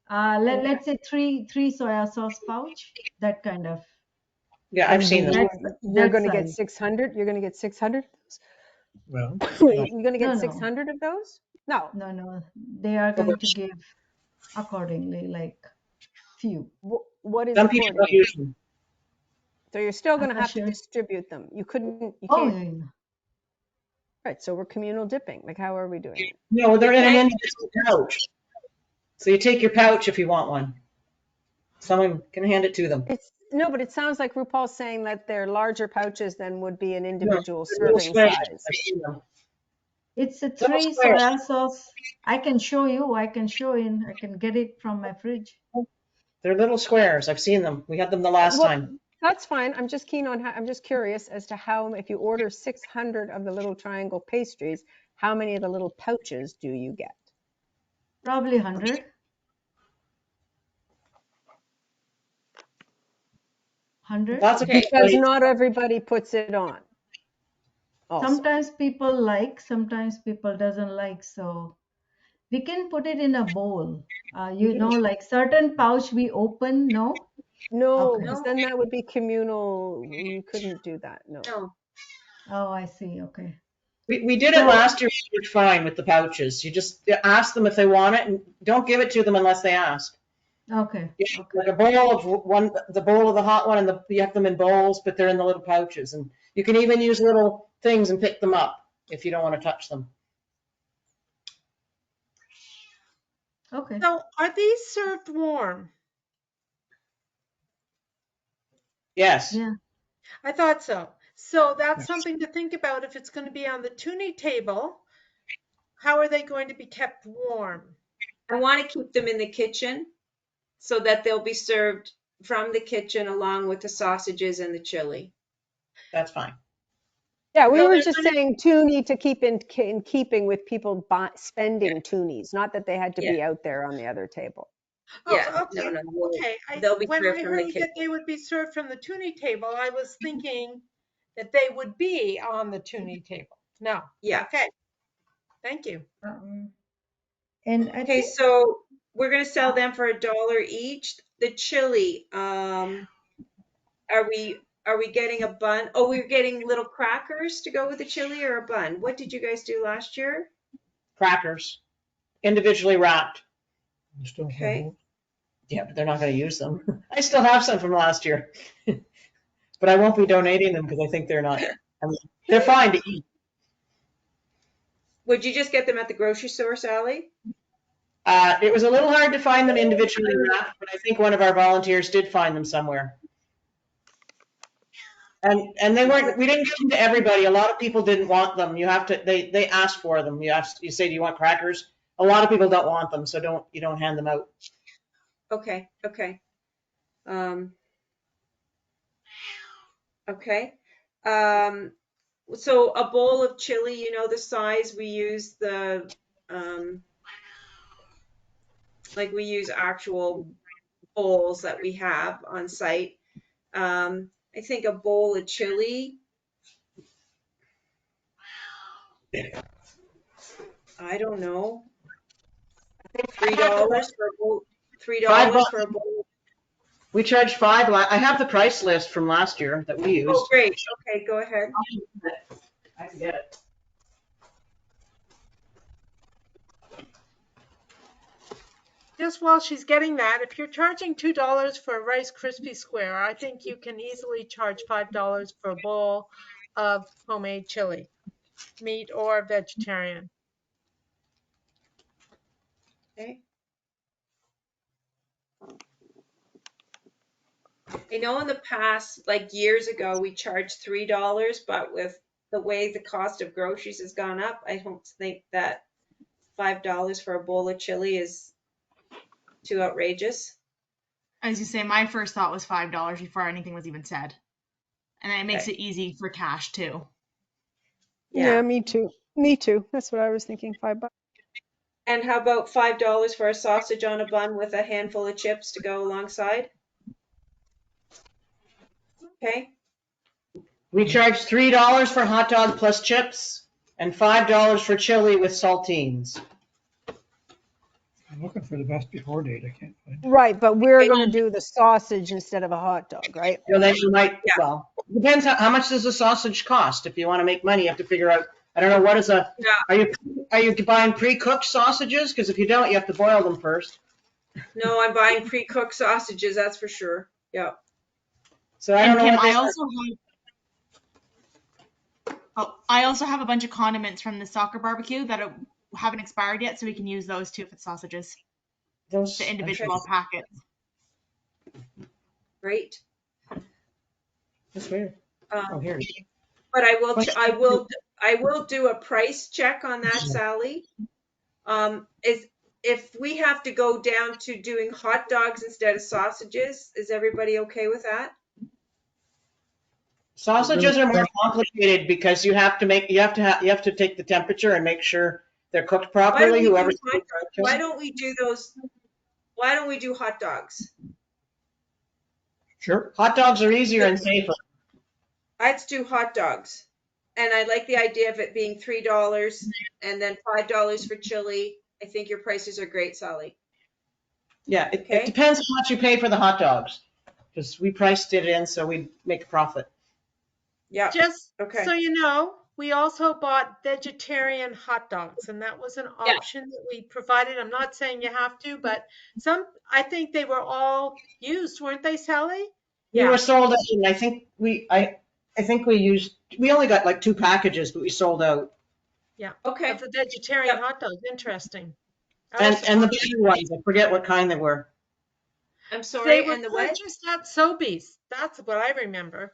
let's say three soya sauce pouch, that kind of. Yeah, I've seen them. You're That going to get size. 600? You're going to get 600? Well, You're going to get No. 600 of those? No. No, they are going to give accordingly, like few. What is Some people don't accordingly? use them. So you're still I'm going to not have to sure. distribute them. You can't. Oh, yeah, yeah. Right, so we're communal dipping. Like, how are we doing it? No, they're in an individual pouch. So you take your pouch if you want one. Someone can hand it to them. No, but it sounds like RuPaul's saying that they're larger pouches than would be an individual They're little serving squares. size. I've seen them. It's a Little 3 squares. soya sauce. I can show you. I can get it from my fridge. They're little squares. I've seen them. We had them the last Well, time. That's fine. I'm just I'm just curious as to how, if you order 600 of the little triangle pastries, how many of the little pouches do you get? Probably 100. 100. That's a Okay. big Because plate. not everybody puts it on. Also. Sometimes people like, sometimes people doesn't like. So we can put it in a bowl. Like certain pouch we open. No. No, Okay. because then that would be communal. You couldn't do that. No. No. Oh, I see. Okay. We did it last year. We were fine with the pouches. You just ask them if they want it, and don't give it to them unless they ask. Okay. Like a bowl of the bowl of the hot one, and you have them in bowls, but they're in the little pouches. And you can even use little things and pick them up if you don't want to touch them. Okay. So are these served warm? Yes. Yeah. I thought so. So that's something to think about if it's going to be on the toonie table. How are they going to be kept warm? I want to keep them in the kitchen so that they'll be served from the kitchen along with the sausages and the chili. That's fine. Yeah, we So were they're just gonna- saying toonie to keep in keeping with people spending toonies, not that they had to be out there on the other table. Yeah, Oh, okay. no. Okay. They'll be When served I from the heard kitchen. that they would be served from the toonie table, I was thinking that they would be on the toonie table. No. Yeah. Okay. Thank you. And I Okay, think so we're gonna sell them for $1 each. The chili, are we getting a bun? Oh, we're getting little crackers to go with the chili or a bun? What did you guys do last year? Crackers, individually wrapped. you still have Okay. those? Yeah, but they're not going to use them. I still have some from last year, but I won't be donating them because I think they're not. They're fine to eat. Would you just get them at the grocery store, Sally? It was a little hard to find them individually wrapped, but I think one of our volunteers did find them somewhere. And they weren't. We didn't give them to everybody. A lot of people didn't want them. You have to. They asked for them. You say, do you want crackers? A lot of people don't want them, so you don't hand them out. Okay. Okay. So a bowl of chili, you know the size, we use the, like we use actual bowls that we have on site. I think a bowl of chili, I don't know. I think $3 for a bowl. $3 for a bowl. We charged $5. I have the price list from last year that we used. Oh, great. Okay, go ahead. I can get it. Just while she's getting that, if you're charging $2 for a Rice Krispie Square, I think you can easily charge $5 for a bowl of homemade chili, meat or vegetarian. Okay. I know in the past, like years ago, we charged $3, but with the way the cost of groceries has gone up, I don't think that $5 for a bowl of chili is too outrageous. As you say, my first thought was $5 before anything was even said. And then it makes it easy for cash too. Yeah, me too. Me too. That's what I was thinking. $5. And how about $5 for a sausage on a bun with a handful of chips to go alongside? Okay. We charged $3 for hot dog plus chips and $5 for chili with saltines. I'm looking for the best before date. I can't find it. Right, but we're Okay. gonna do the sausage instead of a hot dog, right? You know, then you might, Yeah. well, depends how much does a sausage cost? If you want to make money, you have to figure out, I don't know, what is a, Yeah. are you buying pre-cooked sausages? Because if you don't, you have to boil them first. No, I'm buying pre-cooked sausages, that's for sure. Yeah. So I And don't know Kim, what they I also have a bunch of condiments from the soccer barbecue that haven't expired yet, so we can use those too for the sausages, those, the individual packets. Great. That's weird. Oh, here. But I will do a price check on that, Sally. If we have to go down to doing hot dogs instead of sausages, is everybody okay with that? Sausages are more complicated because you have to take the temperature and make sure they're cooked properly. Why don't we do those? Why don't we do hot dogs? Sure. Hot dogs are easier and safer. Let's do hot dogs. And I like the idea of it being $3 and then $5 for chili. I think your prices are great, Sally. Yeah, it Okay. depends how much you pay for the hot dogs. Because we priced it in so we make a profit. Yeah. Just Okay. so you know, we also bought vegetarian hot dogs, and that was an Yeah. option that we provided. I'm not saying you have to, but I think they were all used, weren't they, Sally? We were sold out, and I think we only got like 2 packages, but we sold out. Yeah. Okay. Of the vegetarian hot dogs. Interesting. And the bigger ones, I forget what kind they were. I'm sorry. They were And the what? purchased at Sobeys. That's what I remember.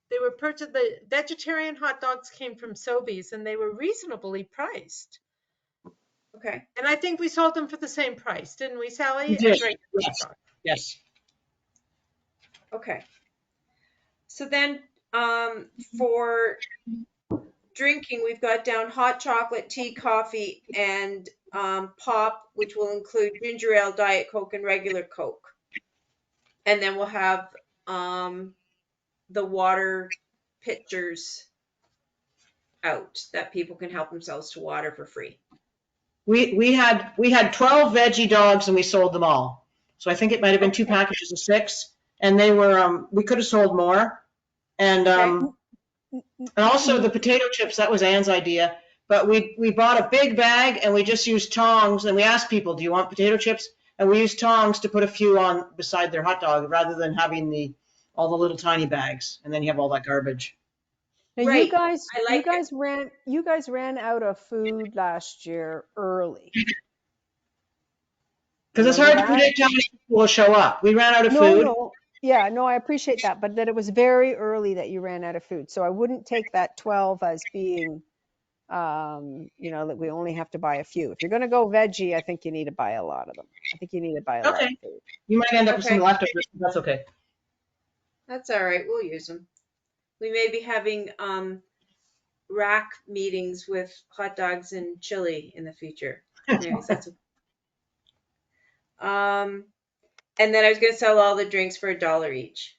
They were purchased. The vegetarian hot dogs came from Sobeys, and they were reasonably priced. Okay. And I think we sold them for the same price, didn't we, Sally? We did. As regular hot Yes. dogs. Yes. Okay. So then, for drinking, we've got down hot chocolate, tea, coffee, and pop, which will include ginger ale, Diet Coke, and regular Coke. And then we'll have the water pitchers out that people can help themselves to water for free. We had 12 veggie dogs and we sold them all. So I think it might have been 2 packages of 6, and they were we could have sold more. And also the potato chips, that was Anne's idea. But we bought a big bag and we just used tongs, and we asked people, do you want potato chips? And we used tongs to put a few on beside their hot dog rather than having all the little tiny bags, and then you have all that garbage. Now Right. you guys ran out of food last year early. Because it's hard to predict how many people will show up. We ran out of food. No. Yeah, no, I appreciate that, but that it was very early that you ran out of food. So I wouldn't take that 12 as being, that we only have to buy a few. If you're going to go veggie, I think you need to buy a lot of them. I think you need to buy a lot of food. You might end up with some leftovers, but that's okay. That's all right. We'll use them. We may be having rack meetings with hot dogs and chili in the future. Anyways, that's and then I was going to sell all the drinks for $1 each.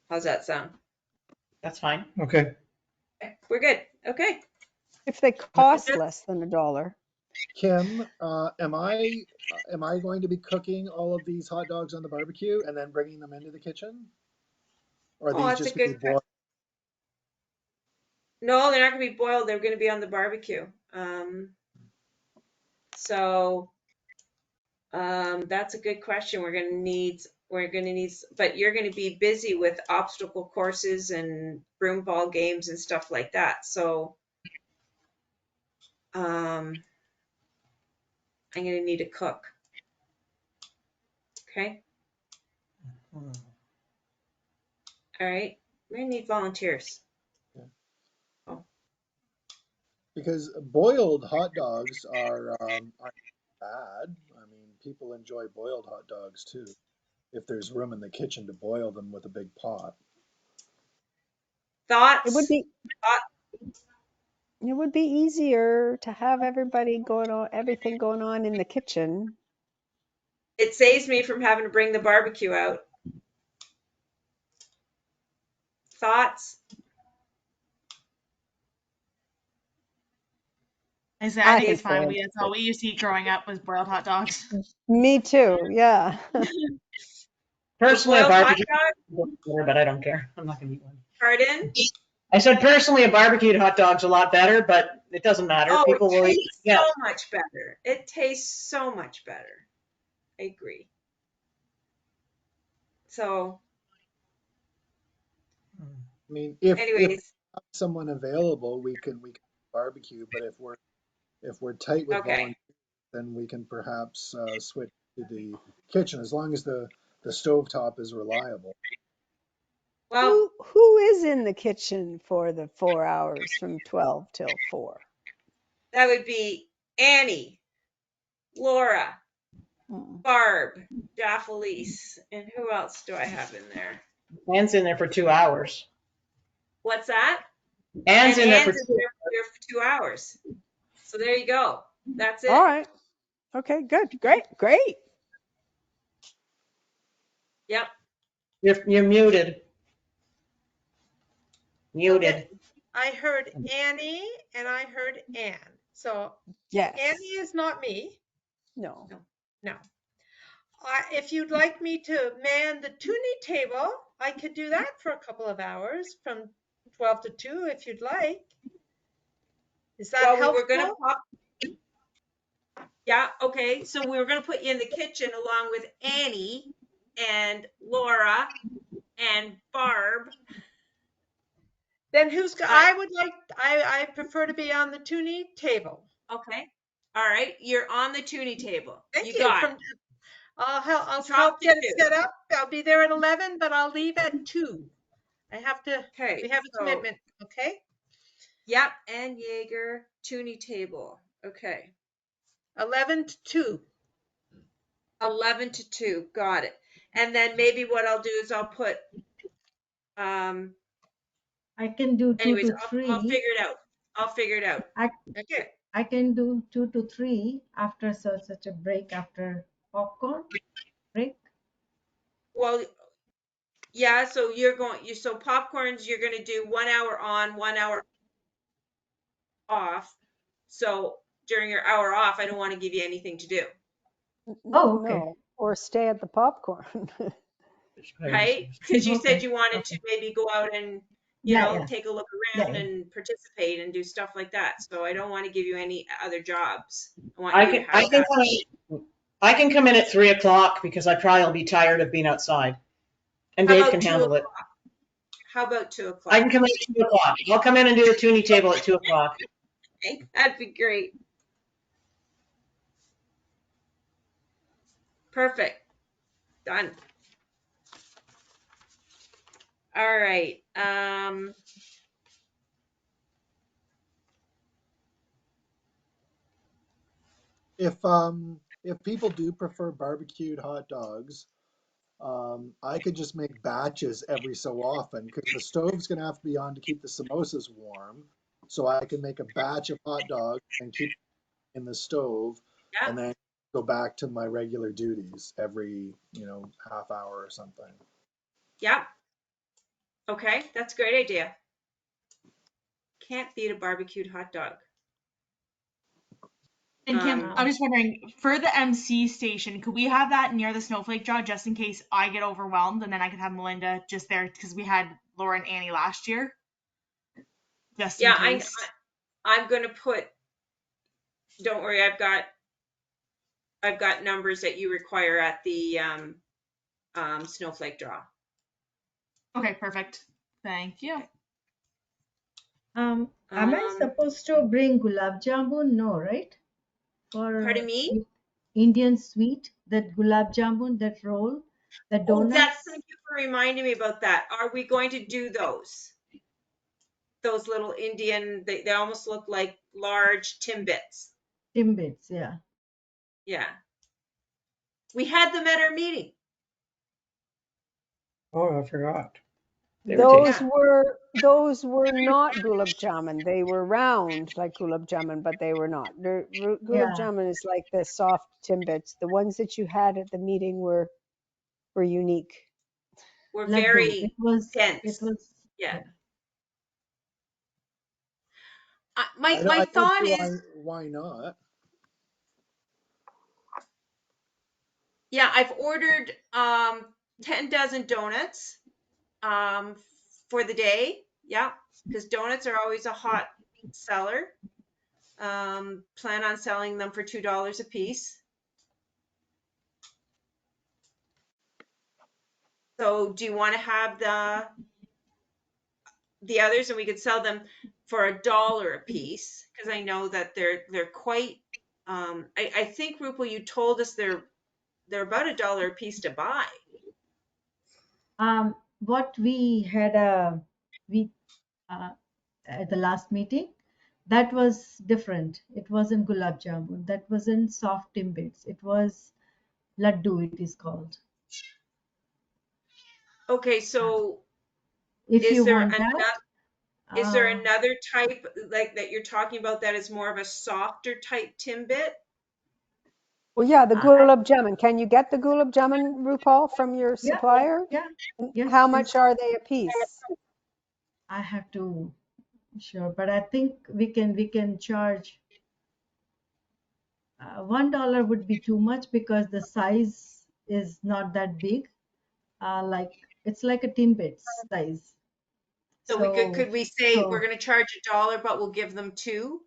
How's that sound? That's fine. Okay. We're good. Okay. If they cost less than $1. Kim, am I going to be cooking all of these hot dogs on the barbecue and then bringing them into the kitchen? Or are these just going to be boiled? No, they're not going to be boiled. They're going to be on the barbecue. So that's a good question. We're going to need, but you're going to be busy with obstacle courses and broom ball games and stuff like that. So I'm going to need a cook. Okay. All right. We're going to need volunteers. Because boiled hot dogs aren't bad. I mean, people enjoy boiled hot dogs too, if there's room in the kitchen to boil them with a big pot. Thoughts? It would be easier to have everything going on in the kitchen. It saves me from having to bring the barbecue out. Thoughts? I I think it's think fine. so. That's all we used to eat growing up was boiled hot dogs. Me too, yeah. Personally, a Boiled hot barbecue, dog, but I don't care. I'm not gonna eat one. pardon? I said personally, a barbecued hot dog's a lot better, but it doesn't matter. Oh, People it will eat. tastes Yeah. so much better. It tastes so much better. I agree. So, I mean, if anyways, someone available, we can barbecue. But if we're tight with okay. volunteers, then we can perhaps switch to the kitchen as long as the stovetop is reliable. Well, Who is in the kitchen for the 4 hours from 12 till 4? that would be Annie, Laura, Mm. Barb, Daffalise, and who else do I have in there? Anne's in there for 2 hours. What's that? Anne's in there for Anne's in there for 2 hours. So there you go. That's it. All right. Okay, good. Great. Yep. You're muted. Muted. I heard Annie and I heard Anne. So Yes. Annie is not me. No. No. If you'd like me to man the Toonie table, I could do that for a couple of hours from 12 to 2 if you'd like. Is that Well, helpful? we were gonna pop. Yeah, okay. So we were gonna put you in the kitchen along with Annie and Laura and Barb. Then I prefer to be on the Toonie table. Okay. All right. You're on the Toonie table. Thank you. got it. I'll Drop help to get it 2. set up. I'll be there at 11, but I'll leave at 2. I have to, Okay. we have a so- commitment, okay? Yep. And Jaeger Toonie table. Okay. 11 to 2. 11 to 2. Got it. And then maybe what I'll do is I'll put I can do 2 anyways, to 3. I'll figure it out. Okay. I can do 2 to 3 after such a break after popcorn break. Well, yeah, so so popcorns, you're going to do 1 hour on, 1 hour off. So during your hour off, I don't want to give you anything to do, Oh, okay. No. Or stay at the popcorn. right? Because you said Okay, you wanted to okay. maybe go out and, Yeah. take a look around Yeah. and participate and do stuff like that. So I don't want to give you any other jobs. I want I you to can, have I can that. come in, I can come in at 3 o'clock because I probably will be tired of being outside. And How Dave about can 2 handle it. o'clock? How about 2 o'clock? I can come in at 2 o'clock. I'll come in and do the Toonie table at 2 o'clock. Okay, that'd be great. Perfect. Done. All right. If people do prefer barbecued hot dogs, I could just make batches every so often because the stove's gonna have to be on to keep the samosas warm. So I can make a batch of hot dogs and keep it in the stove, Yeah. and then go back to my regular duties every, half hour or something. Yeah. Okay, that's a great idea. Can't beat a barbecued hot dog. And Kim, I'm just wondering, for the MC station, could we have that near the snowflake draw just in case I get overwhelmed, and then I could have Melinda just there because we had Laura and Annie last year. Just in case. I'm gonna put. Don't worry, I've got numbers that you require at the snowflake draw. Okay, perfect. Thank you. Am I supposed to bring gulab jamun? No, right? Pardon me? Indian sweet, that gulab jamun, that roll, the donuts. Thank you for reminding me about that. Are we going to do those? Those little Indian, they almost look like large Timbits. Timbits, yeah. Yeah. We had them at our meeting. Oh, I forgot. Those were not gulab jamun. They were round like gulab jamun, but they were not. Gulab jamun is like the soft Timbits. The ones that you had at the meeting were unique. Were very dense. It was yeah. My I don't thought see is, why not. yeah, I've ordered 10 dozen donuts for the day. Yeah, because donuts are always a hot seller. Plan on selling them for $2 a piece. So do you want to have the others, and we could sell them for $1 a piece? Because I know that they're quite. I think, Rupal, you told us they're about $1 a piece to buy. What we had we at the last meeting, that was different. It wasn't gulab jamun. That wasn't soft timbits. It was laddu. It is called. Okay, so If is you there want another? that, Is there another type like that you're talking about that is more of a softer type Timbit? Well, yeah, the uh, gulab jamun. Can you get the gulab jamun, RuPaul, from your yeah, supplier? yeah, And yes, how yes. much are they a piece? I have to sure, but I think we can charge $1 would be too much because the size is not that big. Like it's like a Timbit size. So So could we say we're so going to charge $1, but we'll give them 2?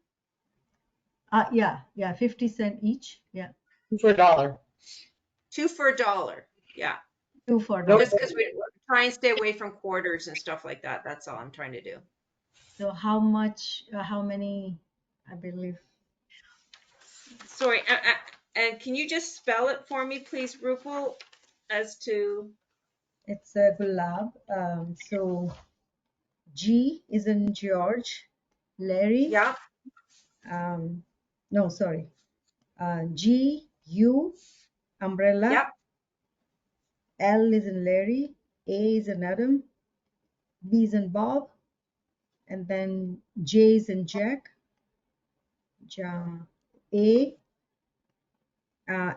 yeah, 50 cents each. Yeah, For a dollar. 2 for $1. Yeah. 2 for Nope. Just $1. because we try and stay away from quarters and stuff like that. That's all I'm trying to do. So how much? How many? I believe Sorry, and can you just spell it for me, please, Rupal, as to? it's a gulab. So G is in George, Larry. Yeah. No, sorry. G U umbrella. Yep. L is in Larry. A is in Adam. B is in Bob. And then J is in Jack. A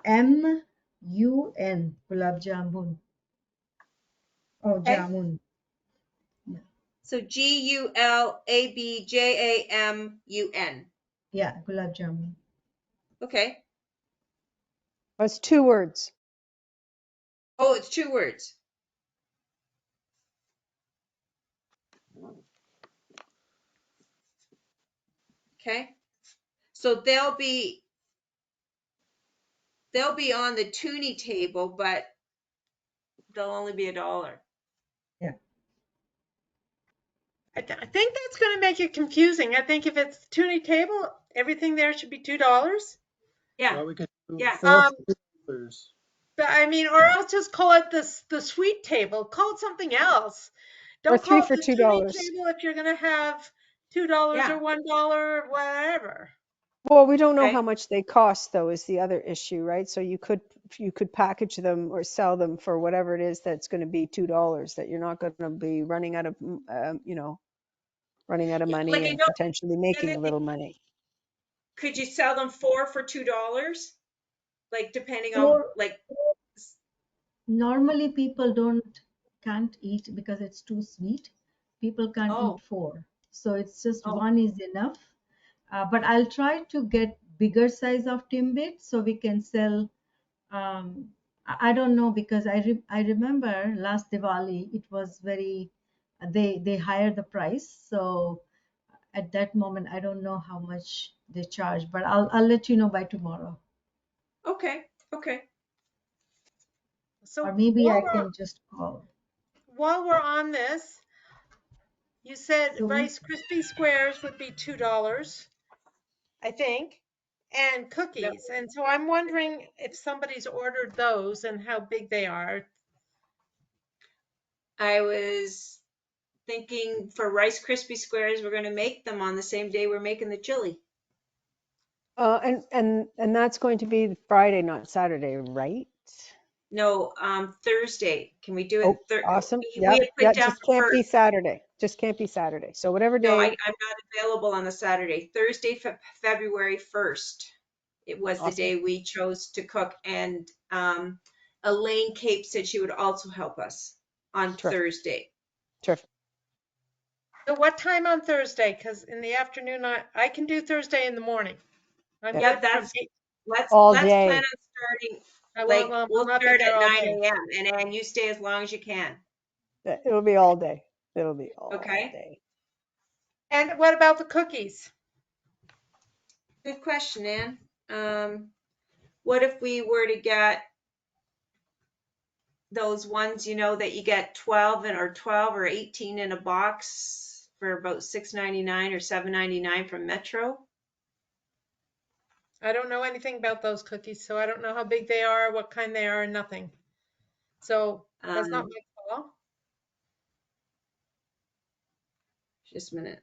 M U N gulab jamun. Oh, Okay. jamun. So GULABJAMUN. Yeah, gulab jamun. Okay. That's 2 words. Oh, it's 2 words. Okay. So they'll be on the toonie table, but they'll only be $1. Yeah. I think that's going to make it confusing. I think if it's toonie table, everything there should be $2. Yeah. Well, we could do Yeah. 4 $4. But I mean, or else just call it the sweet table. Call it something else. Or Don't 3 call it for the toonie $2. table if you're going to have $2 Yeah. or $1 or whatever. Well, we don't know Okay. how much they cost, though, is the other issue, right? So you could package them or sell them for whatever it is that's going to be $2, that you're not going to be running out of, running out of Yeah, money like I and know, potentially making a little money. could you sell them 4 for $2? Like depending on Or like, normally people can't eat because it's too sweet. People can't eat 4. So it's just oh, one is enough. But I'll try to get bigger size of Timbit so we can sell. I don't know because I remember last Diwali it was very they higher the price. So at that moment I don't know how much they charge, but I'll let you know by tomorrow. okay. Okay. So Or maybe I can just call. while we're on this, you said So Rice Krispie squares would be $2, I think, and Yep. cookies. And so I'm wondering if somebody's ordered those and how big they are. I was thinking for Rice Krispie squares, we're going to make them on the same day we're making the chili. And that's going to be Friday, not Saturday, right? No, Thursday. Can we do it? Oh, awesome. We Yep. had Yeah, put down just can't for, be Saturday. Just can't be Saturday. So whatever no, I'm day. not available on the Saturday. Thursday, February 1st. It was the Awesome. day we chose to cook, and Elaine Cape said she would also help us on Terrific. Thursday. Terrific. So what time on Thursday? Because in the afternoon, I can do Thursday in the morning. I'm Yeah. Yeah, good from that's, 8. let's All plan day. on starting, I like, will we'll not be start there at all 9 day. a.m. and then you stay as long as you can. It'll be all day. It'll be all Okay. day. And what about the cookies? Good question, Ann. What if we were to get those ones, you know, that you get 12 or 18 in a box for about $6.99 or $7.99 from Metro? I don't know anything about those cookies, so I don't know how big they are, what kind they are, nothing. So that's not Um, my call. just a minute.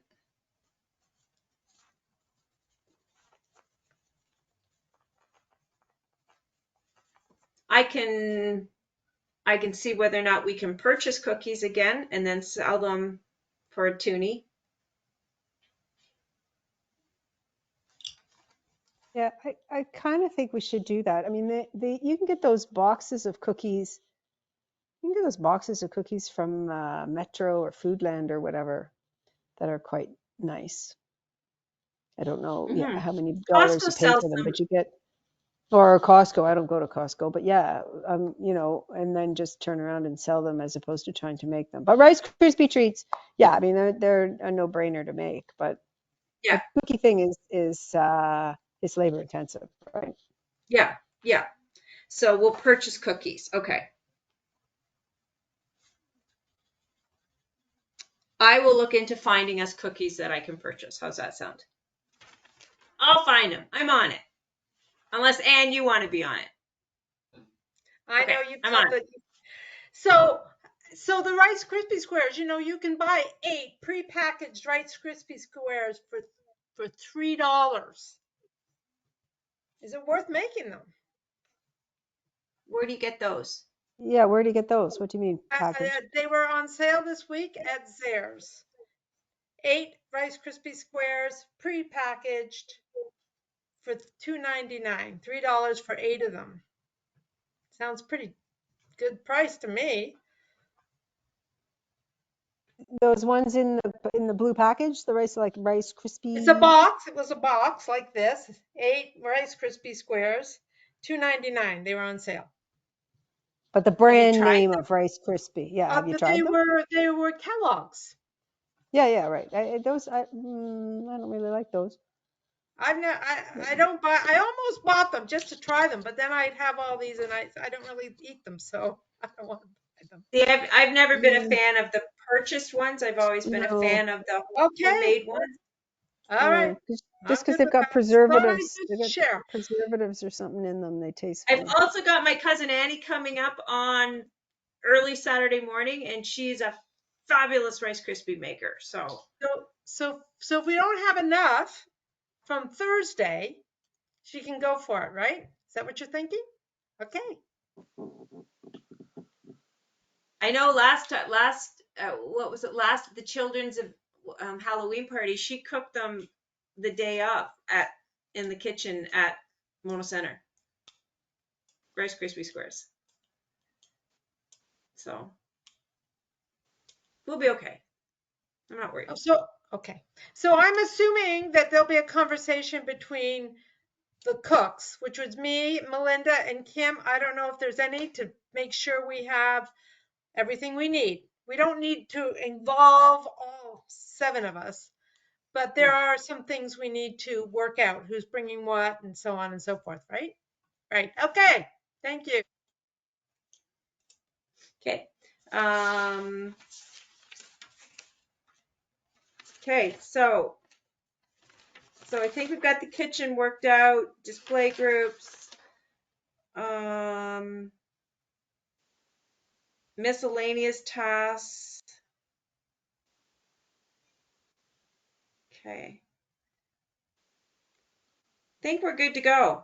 I can see whether or not we can purchase cookies again and then sell them for a toonie. Yeah, I kind of think we should do that. I mean, you can get those boxes of cookies. You can get those boxes of cookies from Metro or Foodland or whatever that are quite nice. I don't know Mhm. how many dollars Costco you pay sells for them, them. but you get, or Costco. I don't go to Costco, but yeah, you know, and then just turn around and sell them as opposed to trying to make them. But Rice Krispie treats, yeah, I mean, they're a no-brainer to make, but Yeah, the cookie thing is labor intensive, right? yeah, yeah. So we'll purchase cookies. Okay. I will look into finding us cookies that I can purchase. How's that sound? I'll find them. I'm on it. Unless, Ann, you want to be on it. I Okay, know you I'm on said it. that. So the Rice Krispie squares, you know, you can buy 8 prepackaged Rice Krispie squares for $3. Is it worth making them? Where do you get those? Yeah, where do you get those? What do you mean package? They were on sale this week at Zehrs. 8 Rice Krispie squares prepackaged for $2.99, $3 for 8 of them. Sounds pretty good price to me. Those ones in the blue package, the Rice Krispie. It's a box. It was a box like this. 8 Rice Krispie squares, $2.99. They were on sale. But the Have you brand tried name them? of Rice Krispie. Yeah, have you But tried them? they were Kellogg's. Yeah, right. I don't really like those. I don't buy. I almost bought them just to try them, but then I'd have all these and I don't really eat them, so I don't want to buy them. See, I've never been a Mm, fan of the purchased ones. I've always been a no, fan of the Okay, homemade ones. all right. just I'm because good they've with got that. Just thought I'd preservatives. They've got just share. preservatives or something in them. They taste I've funny. also got my cousin Annie coming up on early Saturday morning, and she's a fabulous Rice Krispie maker. So So if we don't have enough from Thursday, she can go for it, right? Is that what you're thinking? Okay. I know what was it? Last the children's Halloween party, she cooked them the day of in the kitchen at Mono Center. Rice Krispie squares. So we'll be okay. I'm not worried. Okay. So I'm assuming that there'll be a conversation between the cooks, which was me, Melinda, and Kim. I don't know if there's any to make sure we have everything we need. We don't need to involve all 7 of us, but there are some things we need to work out, who's bringing what and so on and so forth, right? Right. Okay. Thank you. Okay. Okay, so I think we've got the kitchen worked out, display groups, miscellaneous tasks. Okay. Think we're good to go.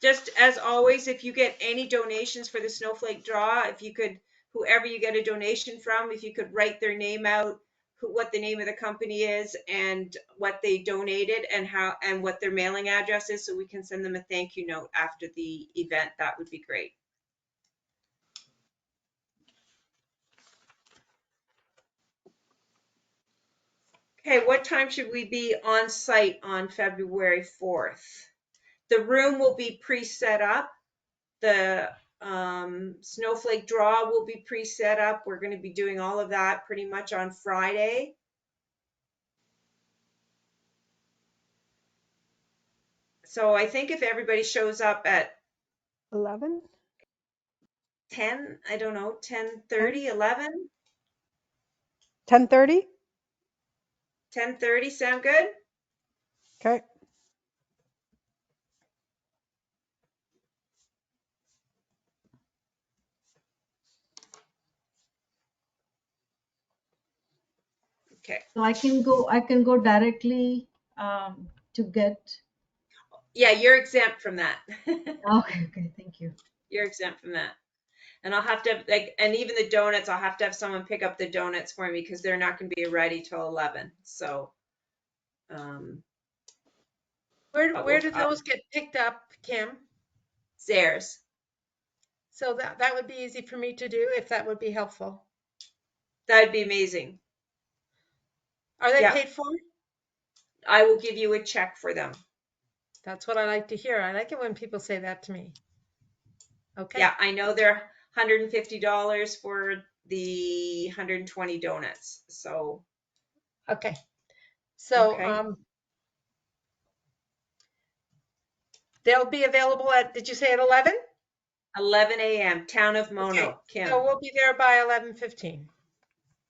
Just as always, if you get any donations for the snowflake draw, if you could, whoever you get a donation from, if you could write their name out, what the name of the company is and what they donated and what their mailing address is, so we can send them a thank you note after the event, that would be great. Okay, what time should we be on site on February 4th? The room will be pre-set up. The snowflake draw will be pre-set up. We're going to be doing all of that pretty much on Friday. So I think if everybody shows up at 11? 10, I don't know, 10:30, 11, 10:30? 10:30, sound good? Okay. Okay. So I can go directly to get. Yeah, you're exempt from that. Okay, thank you. You're exempt from that. And I'll have to have, like, and even the donuts, I'll have to have someone pick up the donuts for me because they're not going to be ready till 11. So, Where do those get picked up, Kim? Zares. So that would be easy for me to do if that would be helpful. That'd be amazing. Are they Yeah. paid for? I will give you a check for them. That's what I like to hear. I like it when people say that to me. Okay. Yeah, I know they're $150 for the 120 donuts. So, Okay. So, okay. they'll be available at, did you say at 11? 11 a.m. Town of Mono. Okay. Kim. So we'll be there by 11:15.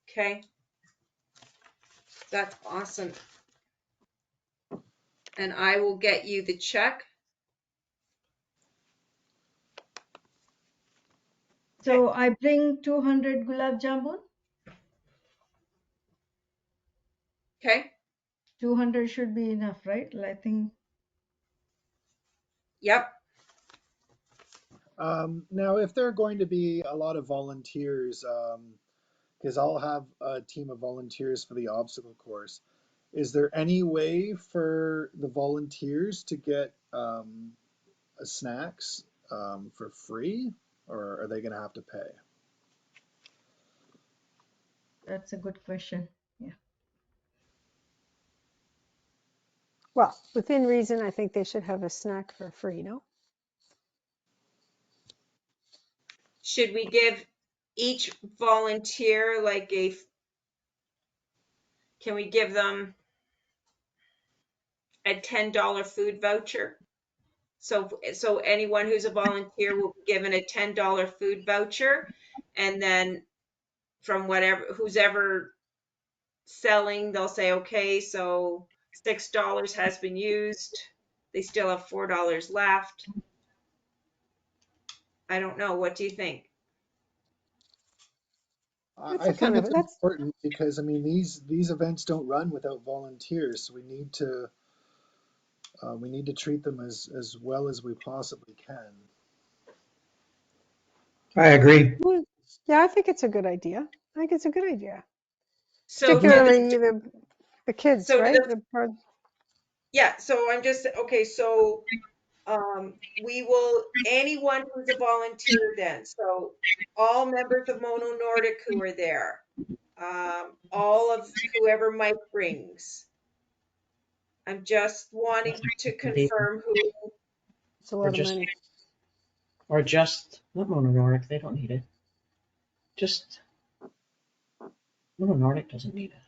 Okay. That's awesome. And I will get you the check. So I bring 200 gulab jamun. Okay. 200 should be enough, right? I think. Yep. Now, if there are going to be a lot of volunteers, because I'll have a team of volunteers for the obstacle course, is there any way for the volunteers to get snacks for free, or are they going to have to pay? That's a good question. Yeah. Well, within reason, I think they should have a snack for free, no? Should we give each volunteer like can we give them a $10 food voucher? So anyone who's a volunteer will be given a $10 food voucher, and then from who's ever selling, they'll say, okay, so $6 has been used. They still have $4 left. I don't know. What do you think? I think it's important because, I mean, these events don't run without volunteers, so we need to treat them as well as we possibly can. I agree. Well, yeah, I think it's a good idea. I think it's a good idea. So particularly the kids, so right? Yeah, so I'm just, okay, so we will, anyone who's a volunteer then, so all members of Mono Nordic who are there, all of whoever Mike brings. I'm just wanting to confirm who. It's a lot of money. Or just, not Mono Nordic, they don't need it. Just, Mono Nordic doesn't need it.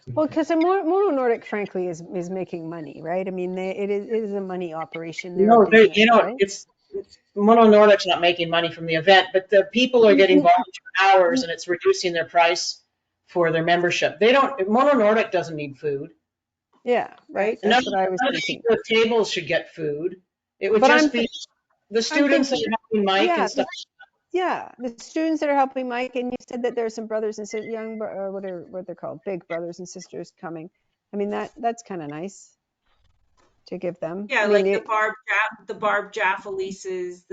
Well, because Mono Nordic, frankly, is making money, right? I mean, it is a money operation. No, it's Mono Nordic's not making money from the event, but the people are getting volunteer hours, and it's reducing their price for their membership. Mono Nordic doesn't need food. Yeah, right. That's what I was thinking. The tables should get food. It would just be the students that are helping Mike and stuff. Yeah, the students that are helping Mike, and you said that there's some brothers and sisters, what they're called, big brothers and sisters coming. I mean, that's kind of nice to give them. Yeah, like the Barb Jaffalises,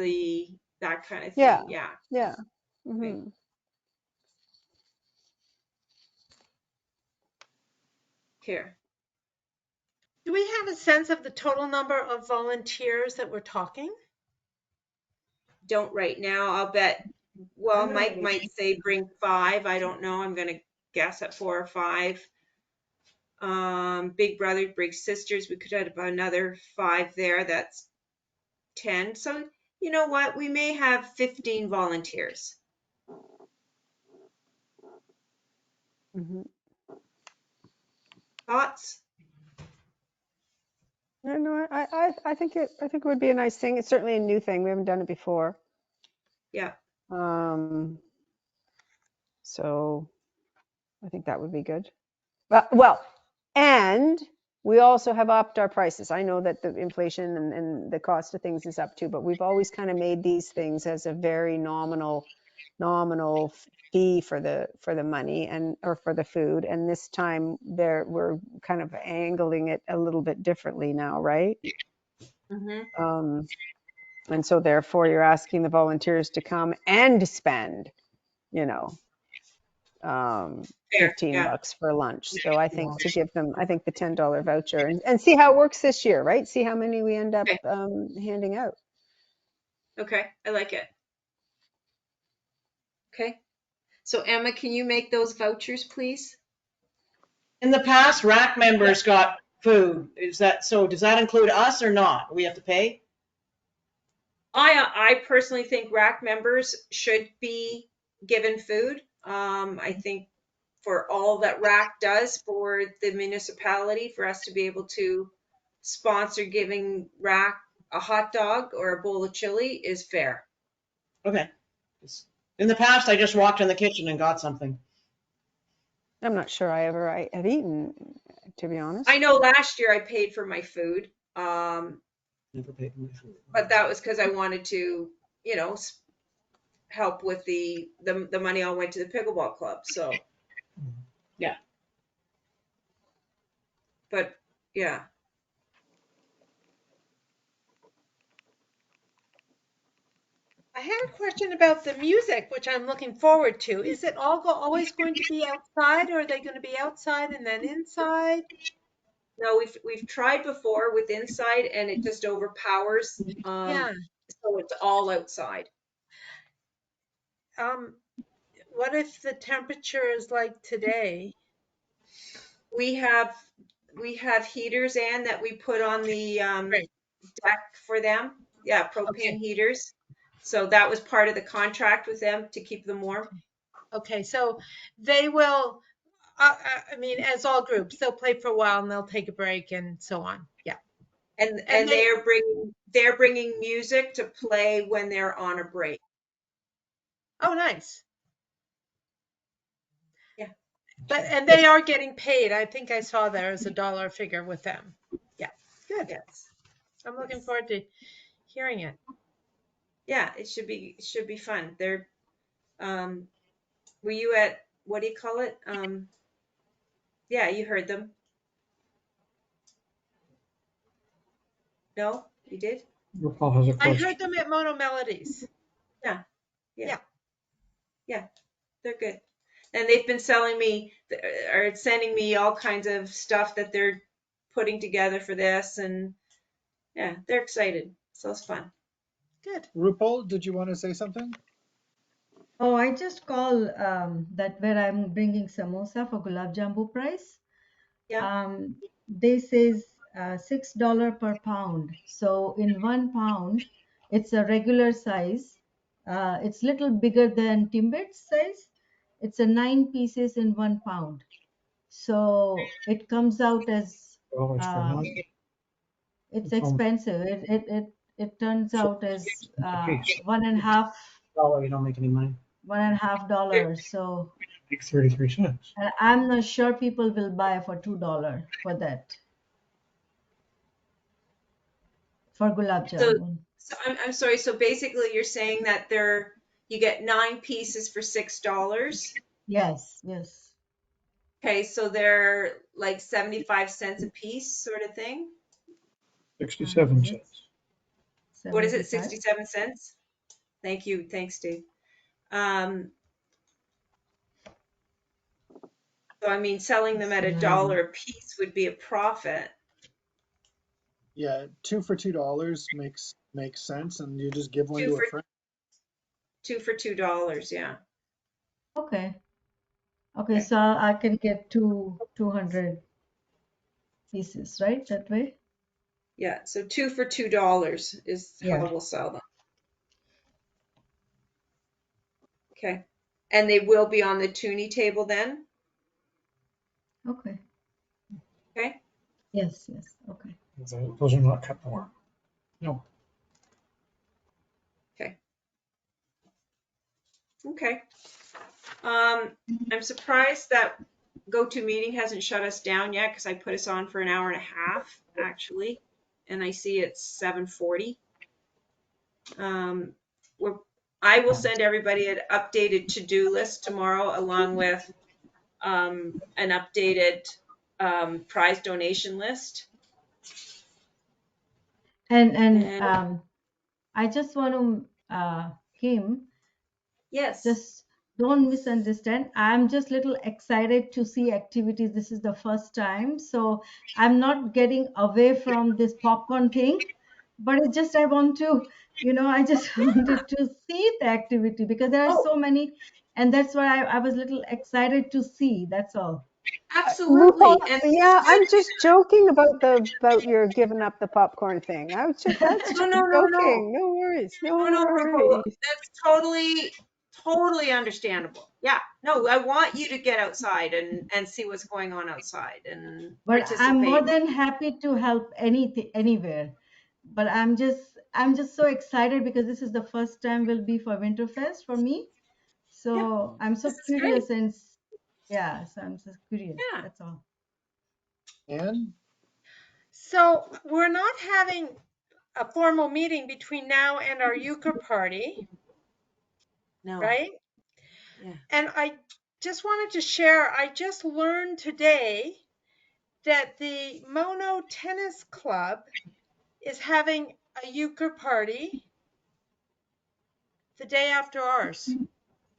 that kind of thing. Yeah. Mm-hmm. Here. Do we have a sense of the total number of volunteers that we're talking? Don't right now. I'll bet. Well, Mike might say bring 5. I don't know. I'm going to guess at 4 or 5. Big Brothers, Big Sisters, we could have another 5 there. That's 10. So you know what? We may have 15 volunteers. Mhm. Thoughts? No, I think it would be a nice thing. It's certainly a new thing. We haven't done it before. Yeah. So I think that would be good. Well, and we also have upped our prices. I know that the inflation and the cost of things is up too, but we've always kind of made these things as a very nominal fee for the money or for the food. And this time we're kind of angling it a little bit differently now, right? Mm-hmm. And so therefore you're asking the volunteers to come and spend, Fair, 15 yeah. bucks for lunch. So I think to give them, I think the $10 voucher and see how it works this year, right? See how many we end up Okay. handing out. Okay, I like it. Okay. So Emma, can you make those vouchers, please? In the past, RAC members got food. Is that so? Does that include us or not? We have to pay? I personally think RAC members should be given food. I think for all that RAC does for the municipality, for us to be able to sponsor giving RAC a hot dog or a bowl of chili is fair. Okay. In the past, I just walked in the kitchen and got something. I'm not sure I have eaten, to be honest. I know last year I paid for my food, Never paid for my food. but that was because I wanted to, help with the money all went to the pickleball club. So Yeah. But yeah. I had a question about the music, which I'm looking forward to. Is it always going to be outside, or are they going to be outside and then inside? No, we've tried before with inside, and it just overpowers. Yeah. So it's all outside. What if the temperature is like today? We have heaters, Anne, that we put on the deck for them. Yeah, propane heaters. So that was part of the contract with them to keep them warm. Okay, so they will. I mean, as all groups, they'll play for a while and they'll take a break and so on. Yeah. And they're bringing music to play when they're on a break. Oh, nice. Yeah. And they are getting paid. I think I saw there as a dollar figure with them. Yeah. Good. Yes. I'm looking forward to hearing it. Yeah, it should be fun. They're were you at, what do you call it? Yeah, you heard them. No, you did? RuPaul has a I question. heard them at Mono Melodies. Yeah. They're good. And they've been sending me all kinds of stuff that they're putting together for this, and yeah, they're excited. So it's fun. Good. RuPaul, did you want to say something? Oh, I just call that where I'm bringing samosa for Gulab Jambu price. Yeah. They says $6 per pound. So in 1 pound, it's a regular size. It's little bigger than Timbit's size. It's a 9 pieces in 1 pound. So it comes out as $12 for a month. it's It's almost- expensive. It turns out as piece. $1.50. $1, you don't make any money. $1.50. So Like 33 cents. I'm not sure people will buy for $2 for that. For Gulab Jamun. So I'm sorry. So basically, you're saying that you get 9 pieces for $6. Yes. Okay, so they're like 75 cents a piece, sort of thing. 67 cents. What is it? 75? 67 cents? Thank you. Thanks, Dave. So I mean, selling them at $1 a piece would be a profit. Yeah, 2 for $2 makes sense, and you just give one to a friend. 2 for $2, yeah. Okay, so I can get 200 pieces, right? That way? Yeah, so 2 for $2 is how Yeah. we'll sell them. Okay. And they will be on the toonie table then? Okay. Okay. Yes, yes. Okay. Those are not cut more. No. Okay. Okay. I'm surprised that GoToMeeting hasn't shut us down yet because I put us on for an hour and a half actually, and I see it's 7:40. We're, I will send everybody an updated to-do list tomorrow along with an updated prize donation list. And I just want to, Kim, Yes. just don't misunderstand. I'm just little excited to see activities. This is the first time, so I'm not getting away from this popcorn thing, but it's just I want to, I just wanted to see the activity because there are Oh, so many, and that's why I was little excited to see. That's all. absolutely. And Yeah, I'm just joking about your giving up the popcorn thing. That's just no. joking. No worries. No No, worries. that's totally understandable. Yeah, no, I want you to get outside and see what's going on outside and But I'm more participate. than happy to help anything anywhere. But I'm just so excited because this is the first time will be for Winterfest for me. Yeah, So I'm so this is great. curious and yeah, so I'm just curious. Yeah. That's all. And So we're not having a formal meeting between now and our euchre party, No. right? Yeah. And I just wanted to share, I just learned today that the Mono Tennis Club is having a euchre party the day after ours.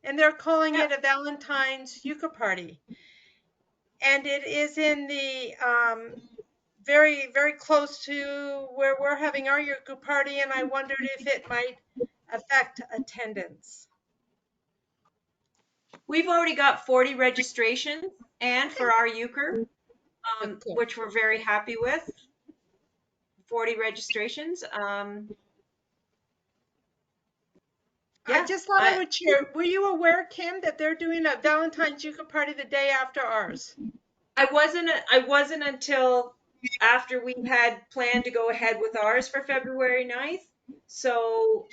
And they're calling Yeah. it a Valentine's euchre party. And it is in the very, very close to where we're having our euchre party. And I wondered if it might affect attendance. We've already got 40 registrations and for our euchre, Cool. which we're very happy with. 40 registrations. I Yeah. just thought I would share. Were you aware, Kim, that they're doing a Valentine's euchre party the day after ours? I wasn't until after we had planned to go ahead with ours for February 9th. So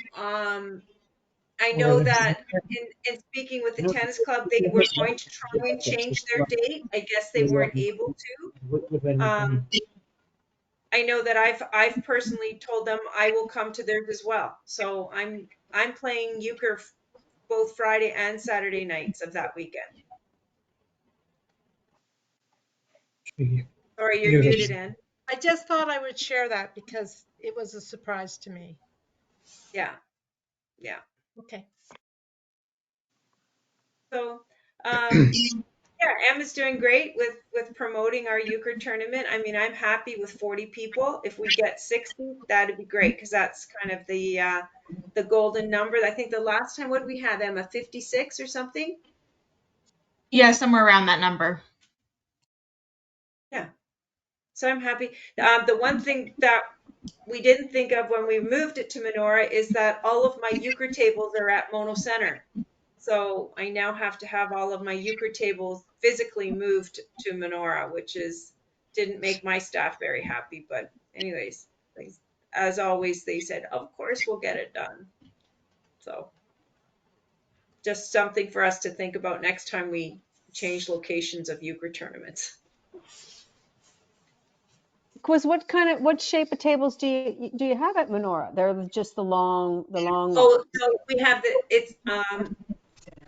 I know that in speaking with the tennis club, they were going to try and change their date. I guess they weren't able to. I know that I've personally told them I will come to theirs as well. So I'm playing euchre both Friday and Saturday nights of that weekend. Sorry, you're muted, Ann. I just thought I would share that because it was a surprise to me. Yeah. Yeah. Okay. So, yeah, Emma's doing great with promoting our euchre tournament. I mean, I'm happy with 40 people. If we get 60, that'd be great because that's kind of the golden number. I think the last time, what did we have, Emma, 56 or something? Yeah, somewhere around that number. Yeah. So I'm happy. The one thing that we didn't think of when we moved it to Menorah is that all of my euchre tables are at Mono Center. So I now have to have all of my euchre tables physically moved to Menorah, which didn't make my staff very happy. But anyways, as always, they said, of course, we'll get it done. So just something for us to think about next time we change locations of euchre tournaments. Quiz, what shape of tables do you have at Menorah? They're just the long Oh, so we have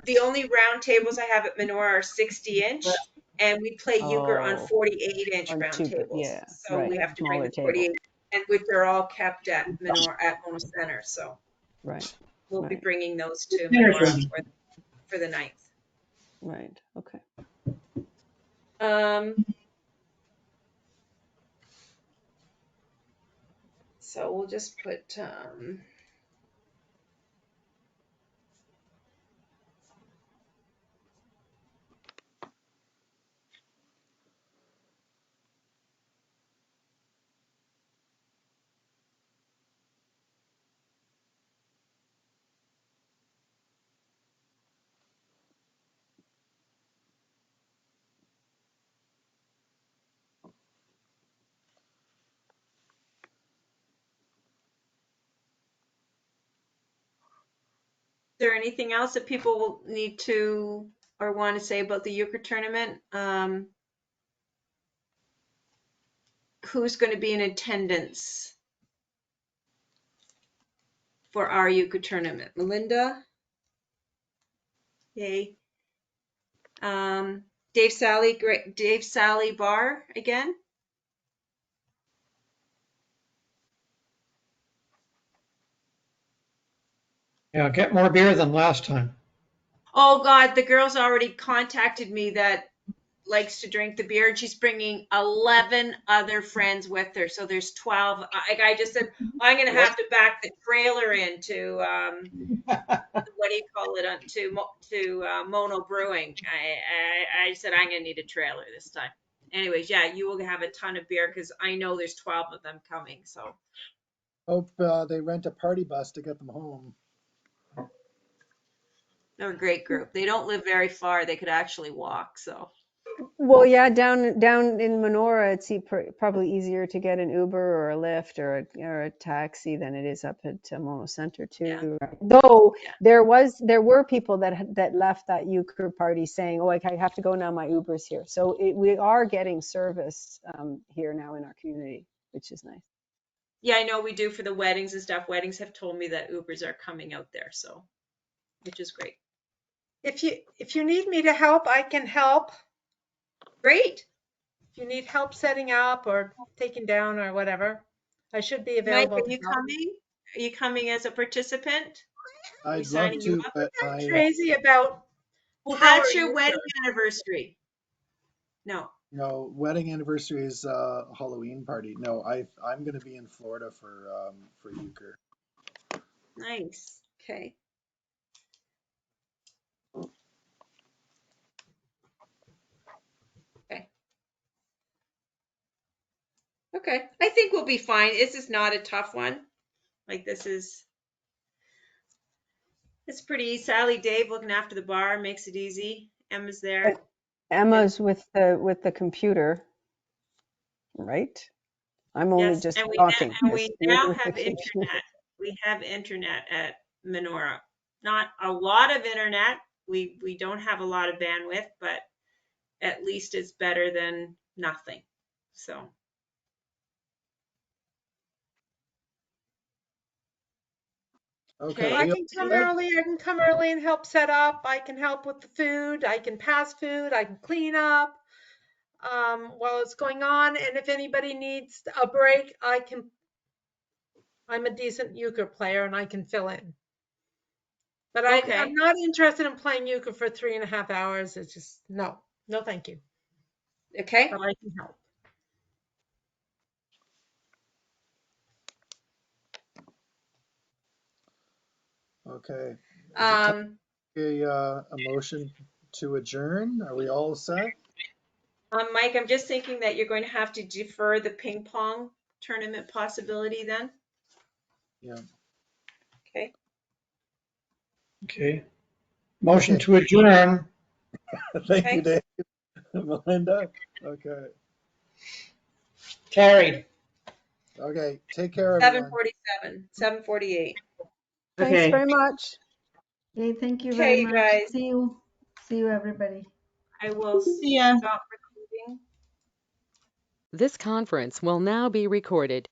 the only round tables I have at Menorah are 60-inch, and we play euchre on 48-inch round tables. Yeah, So right. we have to bring Smaller the table. 48, and which are all kept at Menorah at Mono Center. So Right. we'll be Right. bringing those to Menorah for the 9th. Right. Okay. So we'll just put there anything else that people need to or want to say about the euchre tournament? Who's going to be in attendance for our euchre tournament? Melinda? Yay. Dave Sally Bar again? Yeah, get more beer than last time. Oh God, the girl's already contacted me that likes to drink the beer, and she's bringing 11 other friends with her. So there's 12. I just said, I'm going to have to back the trailer into, what do you call it, to Mono Brewing. I said, I'm going to need a trailer this time. Anyways, yeah, you will have a ton of beer because I know there's 12 of them coming. So Hope they rent a party bus to get them home. they're a great group. They don't live very far. They could actually walk. So Well, yeah, down in Monora, it's probably easier to get an Uber or a Lyft or a taxi than it is up at Mono Center too. Yeah. Though Yeah. there were people that left that euchre party saying, "Oh, I have to go now. My Uber's here." So we are getting service here now in our community, which is nice. yeah, I know we do for the weddings and stuff. Weddings have told me that Ubers are coming out there. So, which is great. If you need me to help, I can help. Great. If you need help setting up or taking down or whatever, I should be Mike, available. are you coming? Are you coming as a participant? I'd love signing you to, up? but I'm crazy about. Well, How that's are your you wedding doing? anniversary. No. wedding anniversary is a Halloween party. No, I'm going to be in Florida for euchre. Nice. Okay. Okay. I think we'll be fine. This is not a tough one. Like it's pretty easy. Sally, Dave looking after the bar makes it easy. Emma's there. Emma's with the computer, right? I'm only Yes, just and talking. we now have internet. We have internet at Menora. Not a lot of internet. We don't have a lot of bandwidth, but at least it's better than nothing. So. Okay. I can come early. I can come early and help set up. I can help with the food. I can pass food. I can clean up while it's going on. And if anybody needs a break, I'm a decent euchre player and I can fill in. But Okay. I'm not interested in playing euchre for 3.5 hours. It's just, no, thank you. Okay. But I can help. Okay. A motion to adjourn. Are we all set? Mike, I'm just thinking that you're going to have to defer the ping pong tournament possibility then. Yeah. Okay. Okay. Motion to adjourn. Thank you, Dave. Melinda. Okay. Carried. Okay. Take care, everyone. 7:47, 7:48. Thanks Okay. very much. Okay, thank you very Okay, much. guys. See you, everybody. I will See ya. stop recording. This conference will now be recorded.